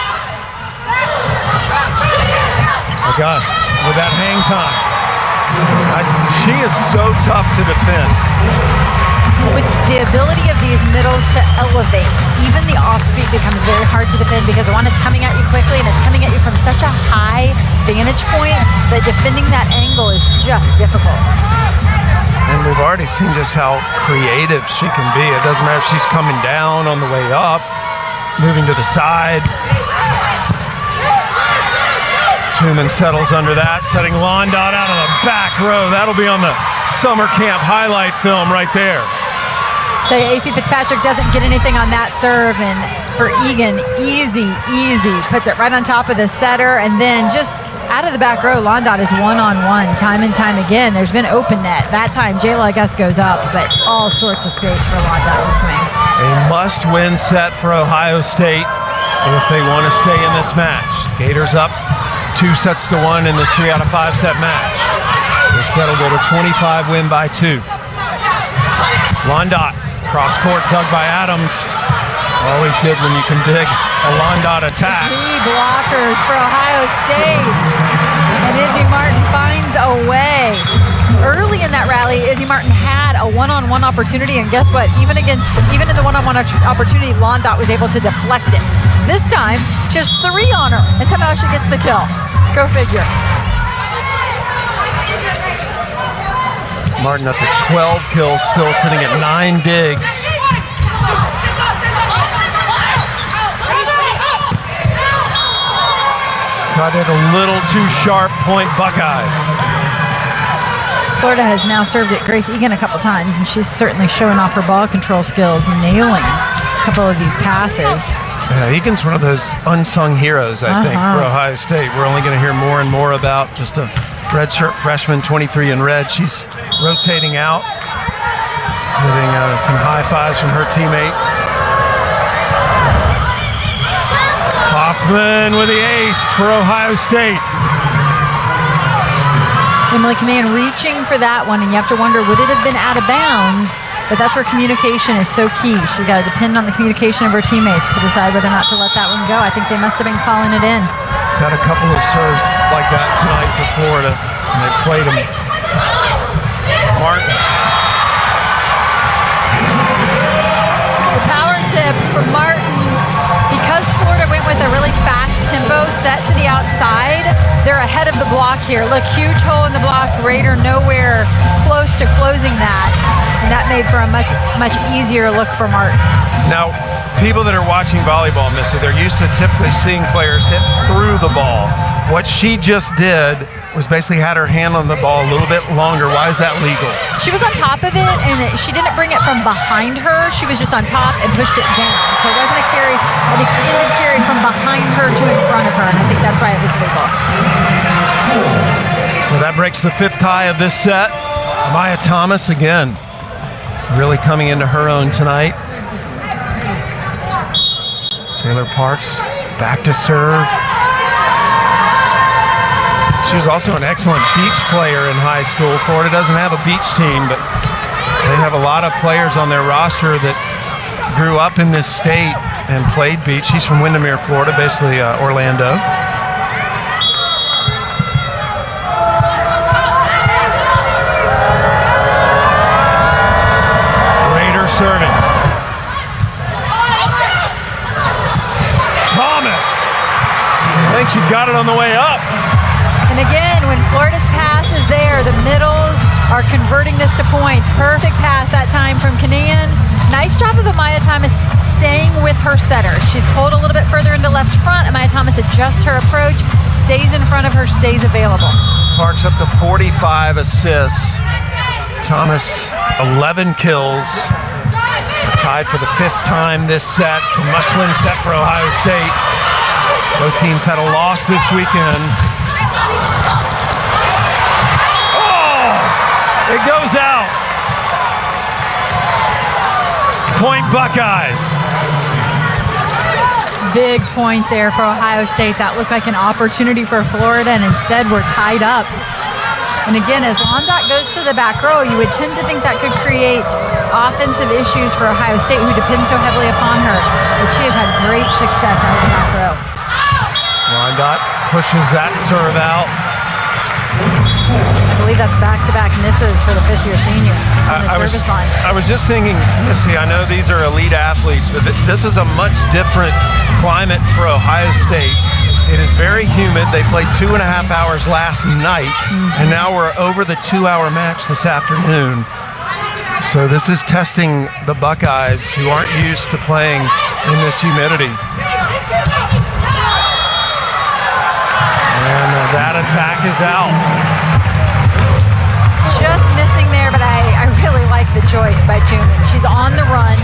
August with that hang time. She is so tough to defend. With the ability of these middles to elevate, even the off-speed becomes very hard to defend because one, it's coming at you quickly, and it's coming at you from such a high vantage point that defending that angle is just difficult. And we've already seen just how creative she can be. It doesn't matter if she's coming down on the way up, moving to the side. Tooman settles under that, setting Londot out of the back row. That'll be on the summer camp highlight film right there. So AC Fitzpatrick doesn't get anything on that serve, and for Egan, easy, puts it right on top of the setter, and then just out of the back row, Londot is one-on-one time and time again. There's been open net. That time, Jayla, I guess, goes up, but all sorts of space for Londot to swing. A must-win set for Ohio State if they want to stay in this match. Gators up 2-1 in this 3-out-of-5 set match. This set will go to 25, win by 2. Londot, cross court, dug by Adams. Always good when you can dig a Londot attack. 3 blockers for Ohio State. And Izzy Martin finds a way. Early in that rally, Izzy Martin had a one-on-one opportunity, and guess what? Even in the one-on-one opportunity, Londot was able to deflect it. This time, just 3 on her, and somehow she gets the kill. Go figure. Martin up to 12 kills, still sitting at 9 digs. Got it a little too sharp, point Buckeyes. Florida has now served at Grace Egan a couple times, and she's certainly showing off her ball control skills, nailing a couple of these passes. Yeah, Egan's one of those unsung heroes, I think, for Ohio State. We're only going to hear more and more about just a redshirt freshman, 23 in red. She's rotating out, getting some high fives from her teammates. Hoffman with the ace for Ohio State. Emily Command reaching for that one, and you have to wonder, would it have been out of bounds? But that's where communication is so key. She's got to depend on the communication of her teammates to decide whether or not to let that one go. I think they must have been calling it in. Got a couple of serves like that tonight for Florida, and they played them. Martin. The power tip for Martin. Because Florida went with a really fast tempo set to the outside, they're ahead of the block here. Look, huge hole in the block. Raider nowhere close to closing that. And that made for a much easier look for Martin. Now, people that are watching volleyball, Missy, they're used to typically seeing players hit through the ball. What she just did was basically had her hand on the ball a little bit longer. Why is that legal? She was on top of it, and she didn't bring it from behind her. She was just on top and pushed it down. So it wasn't a carry, an extended carry from behind her to in front of her, and I think that's why it was legal. So that breaks the fifth tie of this set. Maya Thomas again, really coming into her own tonight. Taylor Parks back to serve. She was also an excellent beach player in high school. Florida doesn't have a beach team, but they have a lot of players on their roster that grew up in this state and played beach. She's from Windermere, Florida, basically Orlando. Raider serving. Thomas. I think she got it on the way up. And again, when Florida's pass is there, the middles are converting this to points. Perfect pass that time from Kanan. Nice job of Amaya Thomas staying with her setter. She's pulled a little bit further into left front. Amaya Thomas adjusts her approach, stays in front of her, stays available. Parks up to 45 assists. Thomas, 11 kills. Tied for the fifth time this set. It's a must-win set for Ohio State. Both teams had a loss this weekend. It goes out. Point Buckeyes. Big point there for Ohio State. That looked like an opportunity for Florida, and instead we're tied up. And again, as Londoc goes to the back row, you would tend to think that could create offensive issues for Ohio State, who depend so heavily upon her. But she has had great success out of the back row. Londoc pushes that serve out. I believe that's back-to-back misses for the fifth-year senior on the service line. I was just thinking, Missy, I know these are elite athletes, but this is a much different climate for Ohio State. It is very humid. They played 2.5 hours last night, and now we're over the 2-hour match this afternoon. So this is testing the Buckeyes, who aren't used to playing in this humidity. And that attack is out. Just missing there, but I really like the choice by Toomey. She's on the run.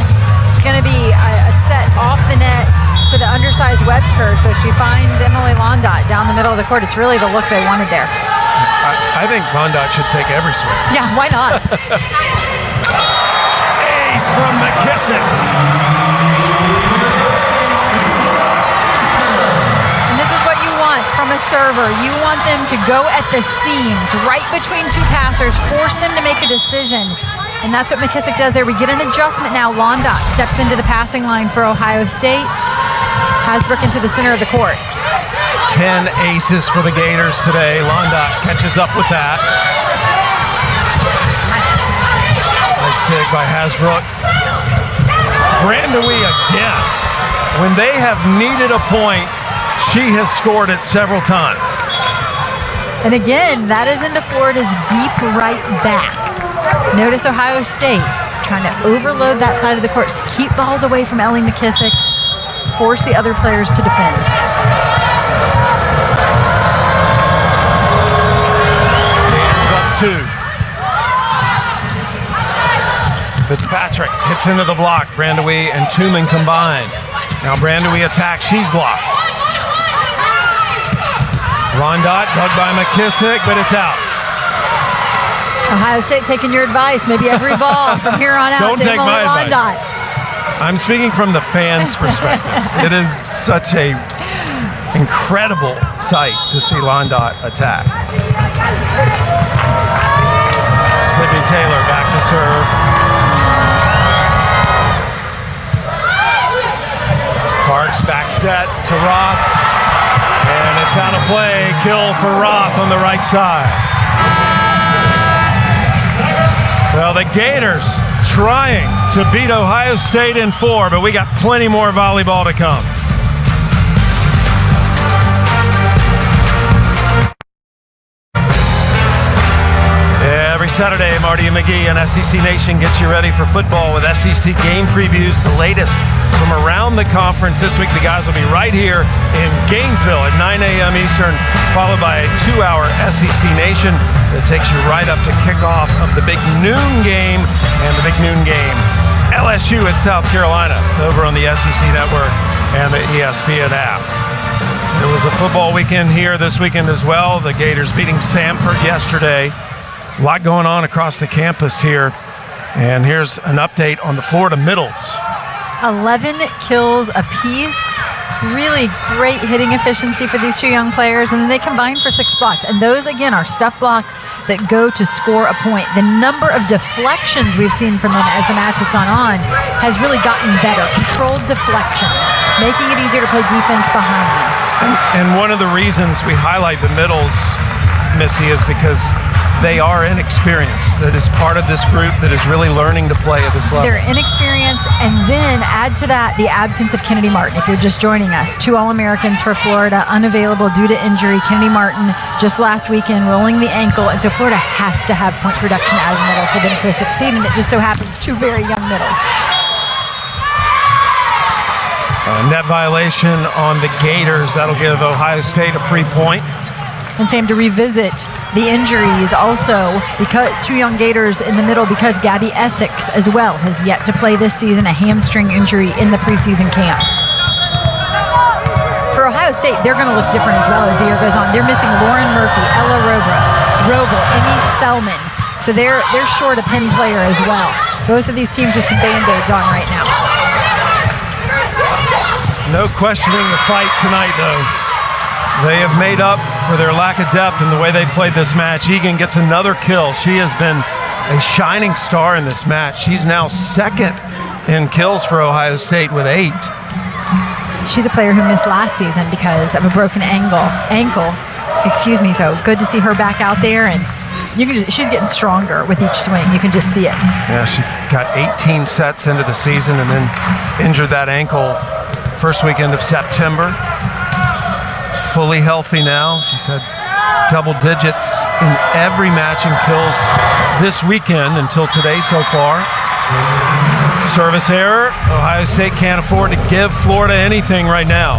It's going to be a set off the net to the undersized Webker, so she finds Emily Londoc down the middle of the court. It's really the look they wanted there. I think Londoc should take every swing. Yeah, why not? Ace from McKissick. From a server, you want them to go at the seams, right between two passers, force them to make a decision. And that's what McKissick does there. We get an adjustment now. Londoc steps into the passing line for Ohio State. Hasbrook into the center of the court. 10 aces for the Gators today. Londoc catches up with that. Nice dig by Hasbrook. Brandewie again. When they have needed a point, she has scored it several times. And again, that is into Florida's deep right back. Notice Ohio State trying to overload that side of the court, keep balls away from Ellie McKissick, force the other players to defend. 2. Fitzpatrick hits into the block. Brandewie and Tooman combine. Now Brandewie attacks. She's blocked. Rondot dug by McKissick, but it's out. Ohio State taking your advice. Maybe every ball from here on out. Don't take my advice. Rondot. I'm speaking from the fans' perspective. It is such a incredible sight to see Londot attack. Sydney Taylor back to serve. Parks back set to Roth. And it's out of play. Kill for Roth on the right side. Well, the Gators trying to beat Ohio State in 4, but we got plenty more volleyball to come. Every Saturday, Marty and McGee and SEC Nation gets you ready for football with SEC game previews, the latest from around the conference. This week, the guys will be right here in Gainesville at 9 a.m. Eastern, followed by a 2-hour SEC Nation that takes you right up to kickoff of the big noon game and the big noon game. LSU at South Carolina over on the SEC Network and the ESPN app. It was a football weekend here this weekend as well. The Gators beating Samford yesterday. A lot going on across the campus here. And here's an update on the Florida Middles. 11 kills apiece. Really great hitting efficiency for these two young players. And then they combine for 6 blocks. And those, again, are stuff blocks that go to score a point. The number of deflections we've seen from them as the match has gone on has really gotten better. Controlled deflections, making it easier to play defense behind them. And one of the reasons we highlight the Middles, Missy, is because they are inexperienced. That is part of this group that is really learning to play at this level. They're inexperienced, and then add to that the absence of Kennedy Martin. If you're just joining us, 2 All-Americans for Florida, unavailable due to injury. Kennedy Martin just last weekend rolling the ankle, and so Florida has to have point production out of the middle for them to succeed, and it just so happens 2 very young middles. Net violation on the Gators. That'll give Ohio State a free point. And Sam, to revisit the injuries also, because 2 young Gators in the middle, because Gabby Essex as well has yet to play this season, a hamstring injury in the preseason camp. For Ohio State, they're going to look different as well as the year goes on. They're missing Lauren Murphy, Ella Roble, Amy Selman. So they're short a pin player as well. Both of these teams just some Band-Aids on right now. No questioning the fight tonight, though. They have made up for their lack of depth in the way they played this match. Egan gets another kill. She has been a shining star in this match. She's now 2nd in kills for Ohio State with 8. She's a player who missed last season because of a broken ankle. So good to see her back out there, and she's getting stronger with each swing. You can just see it. Yeah, she got 18 sets into the season and then injured that ankle first weekend of September. Fully healthy now. She's had double digits in every match in kills this weekend until today so far. Service error. Ohio State can't afford to give Florida anything right now.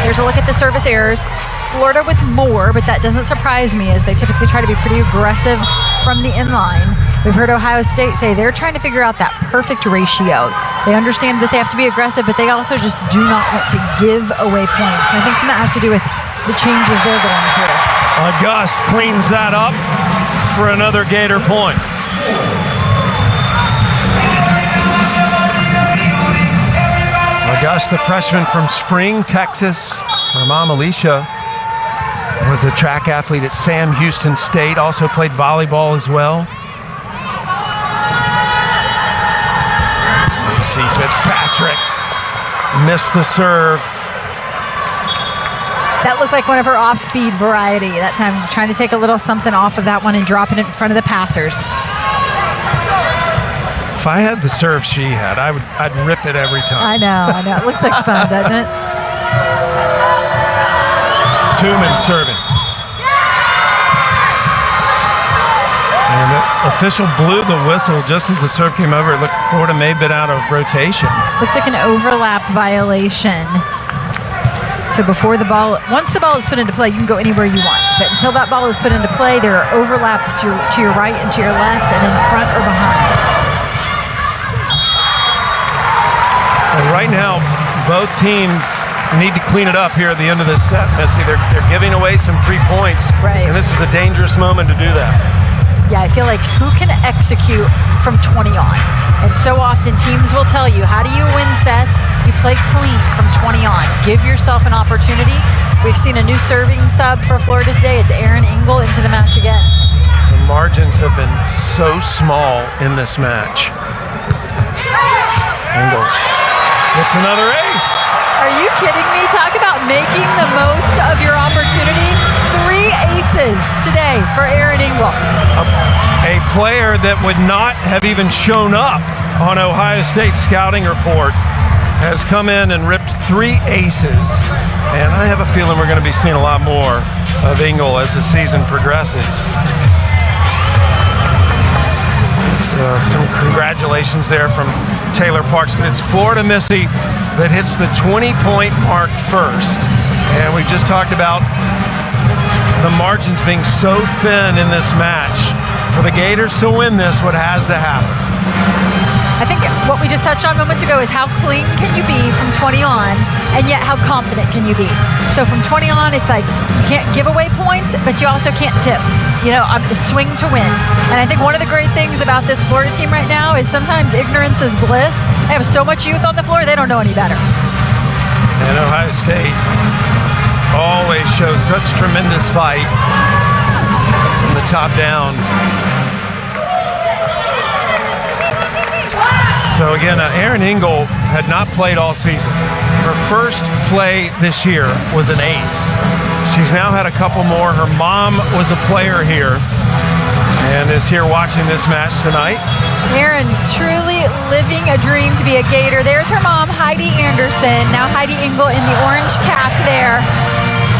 Here's a look at the service errors. Florida with more, but that doesn't surprise me as they typically try to be pretty aggressive from the inline. We've heard Ohio State say they're trying to figure out that perfect ratio. They understand that they have to be aggressive, but they also just do not want to give away points. And I think some of that has to do with the changes they're going through. August cleans that up for another Gator point. August, the freshman from Spring, Texas. Her mom, Alicia, was a track athlete at Sam Houston State, also played volleyball as well. You see Fitzpatrick miss the serve. That looked like one of her off-speed variety that time, trying to take a little something off of that one and drop it in front of the passers. If I had the serve she had, I'd rip it every time. I know. It looks like fun, doesn't it? Tooman serving. And the official blew the whistle just as the serve came over. It looked Florida may have been out of rotation. Looks like an overlap violation. So once the ball is put into play, you can go anywhere you want. But until that ball is put into play, there are overlaps to your right and to your left and in front or behind. And right now, both teams need to clean it up here at the end of this set, Missy. They're giving away some free points. Right. And this is a dangerous moment to do that. Yeah, I feel like who can execute from 20 on? And so often teams will tell you, how do you win sets? You play clean from 20 on. Give yourself an opportunity. We've seen a new serving sub for Florida today. It's Aaron Engel into the match again. The margins have been so small in this match. Engel gets another ace. Are you kidding me? Talk about making the most of your opportunity. 3 aces today for Aaron Engel. A player that would not have even shown up on Ohio State's scouting report has come in and ripped 3 aces. And I have a feeling we're going to be seeing a lot more of Engel as the season progresses. It's, some congratulations there from Taylor Parks, but it's Florida, Missy, that hits the 20-point mark first. And we just talked about the margins being so thin in this match. For the Gators to win this, what has to happen? I think what we just touched on moments ago is how clean can you be from 20 on, and yet how confident can you be? So from 20 on, it's like you can't give away points, but you also can't tip. You know, swing to win. And I think one of the great things about this Florida team right now is sometimes ignorance is bliss. They have so much youth on the floor, they don't know any better. And Ohio State always shows such tremendous fight from the top down. So again, Aaron Engel had not played all season. Her first play this year was an ace. She's now had a couple more. Her mom was a player here and is here watching this match tonight. Aaron truly living a dream to be a Gator. There's her mom, Heidi Anderson. Now Heidi Engel in the orange cap there.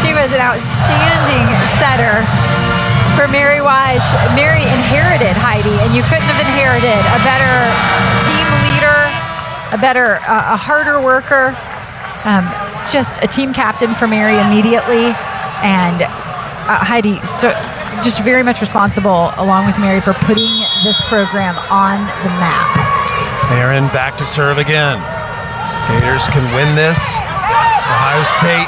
She was an outstanding setter for Mary Wise. Mary inherited Heidi, and you couldn't have inherited a better team leader, a harder worker, just a team captain for Mary immediately. And Heidi, just very much responsible, along with Mary, for putting this program on the map. Aaron back to serve again. Gators can win this. Ohio State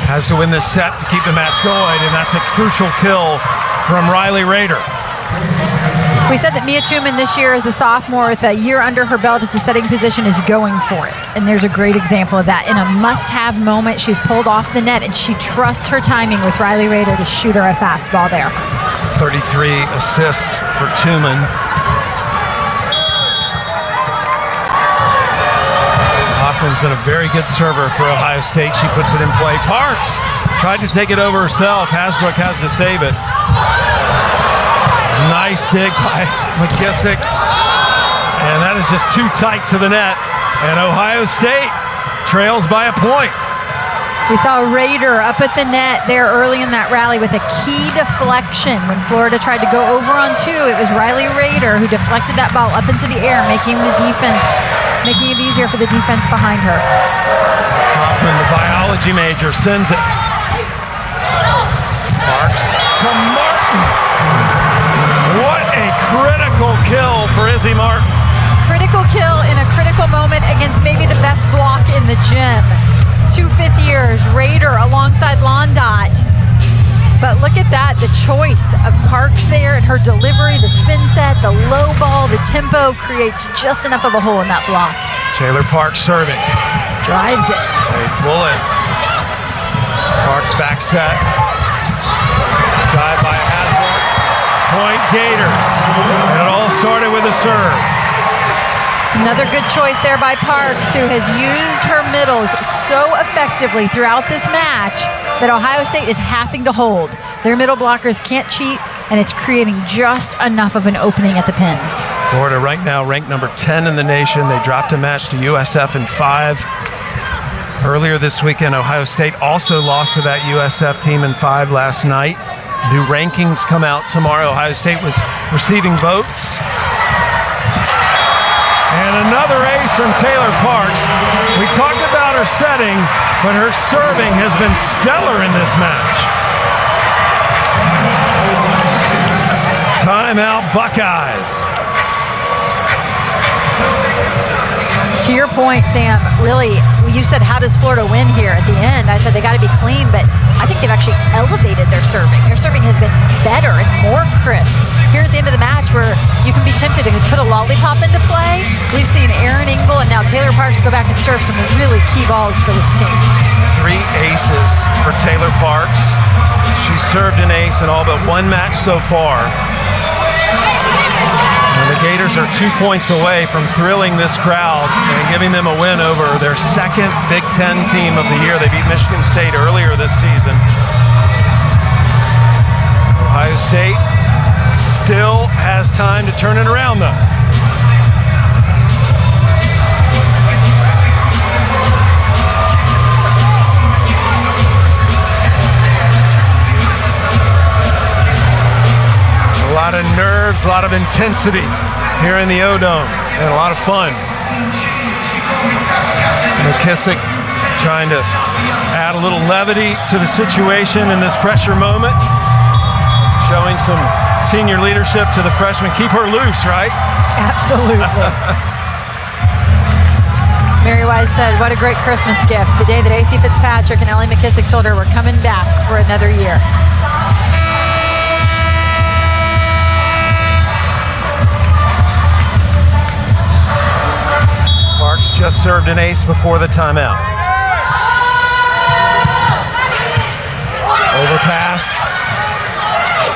has to win this set to keep the match going, and that's a crucial kill from Riley Rader. We said that Mia Tuman this year as a sophomore with a year under her belt at the setting position is going for it. And there's a great example of that. In a must-have moment, she's pulled off the net and she trusts her timing with Riley Rader to shoot her a fastball there. 33 assists for Tuman. Hoffman's been a very good server for Ohio State. She puts it in play. Parks tried to take it over herself. Hasbrook has to save it. Nice dig by McKissick. And that is just too tight to the net. And Ohio State trails by a point. We saw Rader up at the net there early in that rally with a key deflection. When Florida tried to go over on 2, it was Riley Rader who deflected that ball up into the air, making it easier for the defense behind her. Hoffman, the biology major, sends it. Parks to Martin. What a critical kill for Izzy Martin. Critical kill in a critical moment against maybe the best block in the gym. 2 fifth years, Rader alongside Londot. But look at that, the choice of Parks there and her delivery, the spin set, the low ball, the tempo creates just enough of a hole in that block. Taylor Parks serving. Drives it. A bullet. Parks back set. Dive by Hasbrook. Point Gators. And it all started with a serve. Another good choice there by Parks, who has used her middles so effectively throughout this match that Ohio State is having to hold. Their middle blockers can't cheat, and it's creating just enough of an opening at the pins. Florida right now ranked number 10 in the nation. They dropped a match to USF in 5. Earlier this weekend, Ohio State also lost to that USF team in 5 last night. New rankings come out tomorrow. Ohio State was receiving votes. And another ace from Taylor Parks. We talked about her slower setting, but her serving has been stellar in this match. Timeout, Buckeyes. To your point, Sam, really, you said, how does Florida win here at the end? I said they got to be clean, but I think they've actually elevated their serving. Their serving has been better and more crisp. Here at the end of the match, where you can be tempted to put a lollipop into play, we've seen Aaron Engel and now Taylor Parks go back and serve some really key balls for this team. 3 aces for Taylor Parks. She served an ace in all but one match so far. And the Gators are 2 points away from thrilling this crowd and giving them a win over their second Big Ten team of the year. They beat Michigan State earlier this season. Ohio State still has time to turn it around, though. A lot of nerves, a lot of intensity here in the O-Dome, and a lot of fun. McKissick trying to add a little levity to the situation in this pressure moment, showing some senior leadership to the freshmen. Keep her loose, right? Absolutely. Mary Wise said, what a great Christmas gift. The day that A.C. Fitzpatrick and Ellie McKissick told her we're coming back for another year. Parks just served an ace before the timeout. Overpass.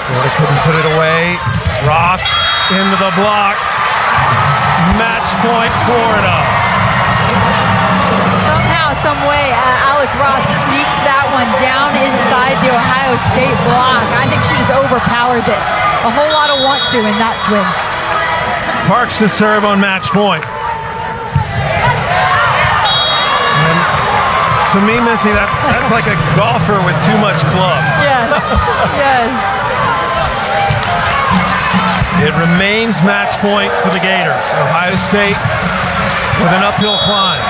Florida couldn't put it away. Roth into the block. Match point, Florida. Somehow, some way, Alec Roth sneaks that one down inside the Ohio State block. I think she just overpowers it. A whole lot of want to in that swing. Parks to serve on match point. And to me, Missy, that's like a golfer with too much club. Yes, yes. It remains match point for the Gators. Ohio State with an uphill climb.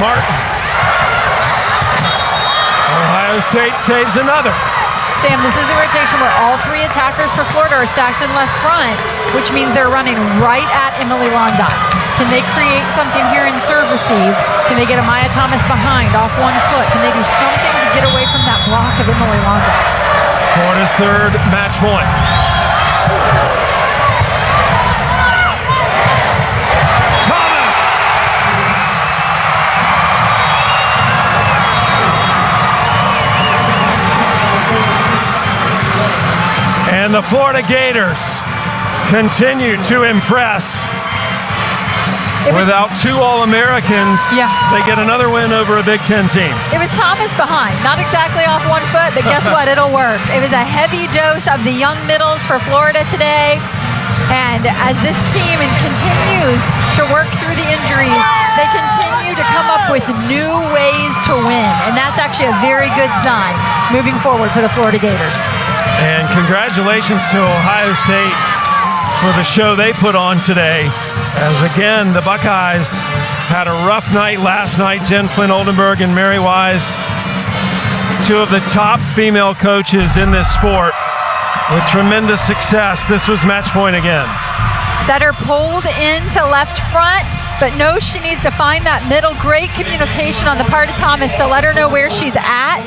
Martin. Ohio State saves another. Sam, this is the rotation where all 3 attackers for Florida are stacked in left front, which means they're running right at Emily Londot. Can they create something here in serve receive? Can they get Amaya Thomas behind off 1 foot? Can they do something to get away from that block of Emily Londot? Florida's third match point. Thomas! And the Florida Gators continue to impress. Without 2 All-Americans, they get another win over a Big Ten team. It was Thomas behind, not exactly off 1 foot, but guess what? It'll work. It was a heavy dose of the young middles for Florida today. And as this team continues to work through the injuries, they continue to come up with new ways to win. And that's actually a very good sign moving forward for the Florida Gators. And congratulations to Ohio State for the show they put on today. As again, the Buckeyes had a rough night last night. Jen Flynn Oldenburg and Mary Wise, 2 of the top female coaches in this sport, with tremendous success. This was match point again. Setter pulled into left front, but knows she needs to find that middle. Great communication on the part of Thomas to let her know where she's at,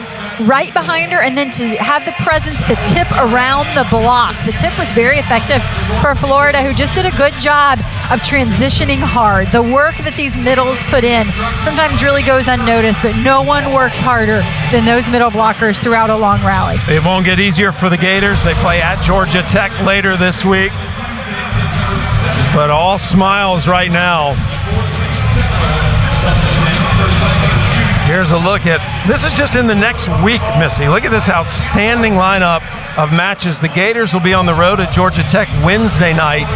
right behind her, and then to have the presence to tip around the block. The tip was very effective for Florida, who just did a good job of transitioning hard. The work that these middles put in sometimes really goes unnoticed, but no one works harder than those middle blockers throughout a long rally. It won't get easier for the Gators. They play at Georgia Tech later this week. But all smiles right now. Here's a look at, this is just in the next week, Missy. Look at this outstanding lineup of matches. The Gators will be on the road at Georgia Tech Wednesday night.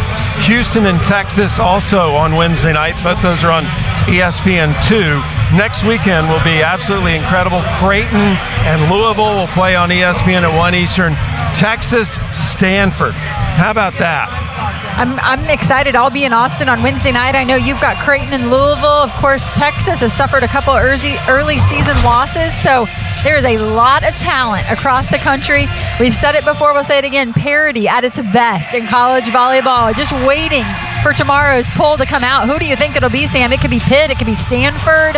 Houston and Texas also on Wednesday night. Both those are on ESPN2. Next weekend will be absolutely incredible. Creighton and Louisville will play on ESPN at 1 Eastern. Texas, Stanford. How about that? I'm excited. I'll be in Austin on Wednesday night. I know you've got Creighton and Louisville. Of course, Texas has suffered a couple early season losses, so there is a lot of talent across the country. We've said it before, we'll say it again. Parity at its best in college volleyball. Just waiting for tomorrow's poll to come out. Who do you think it'll be, Sam? It could be Pitt. It could be Stanford.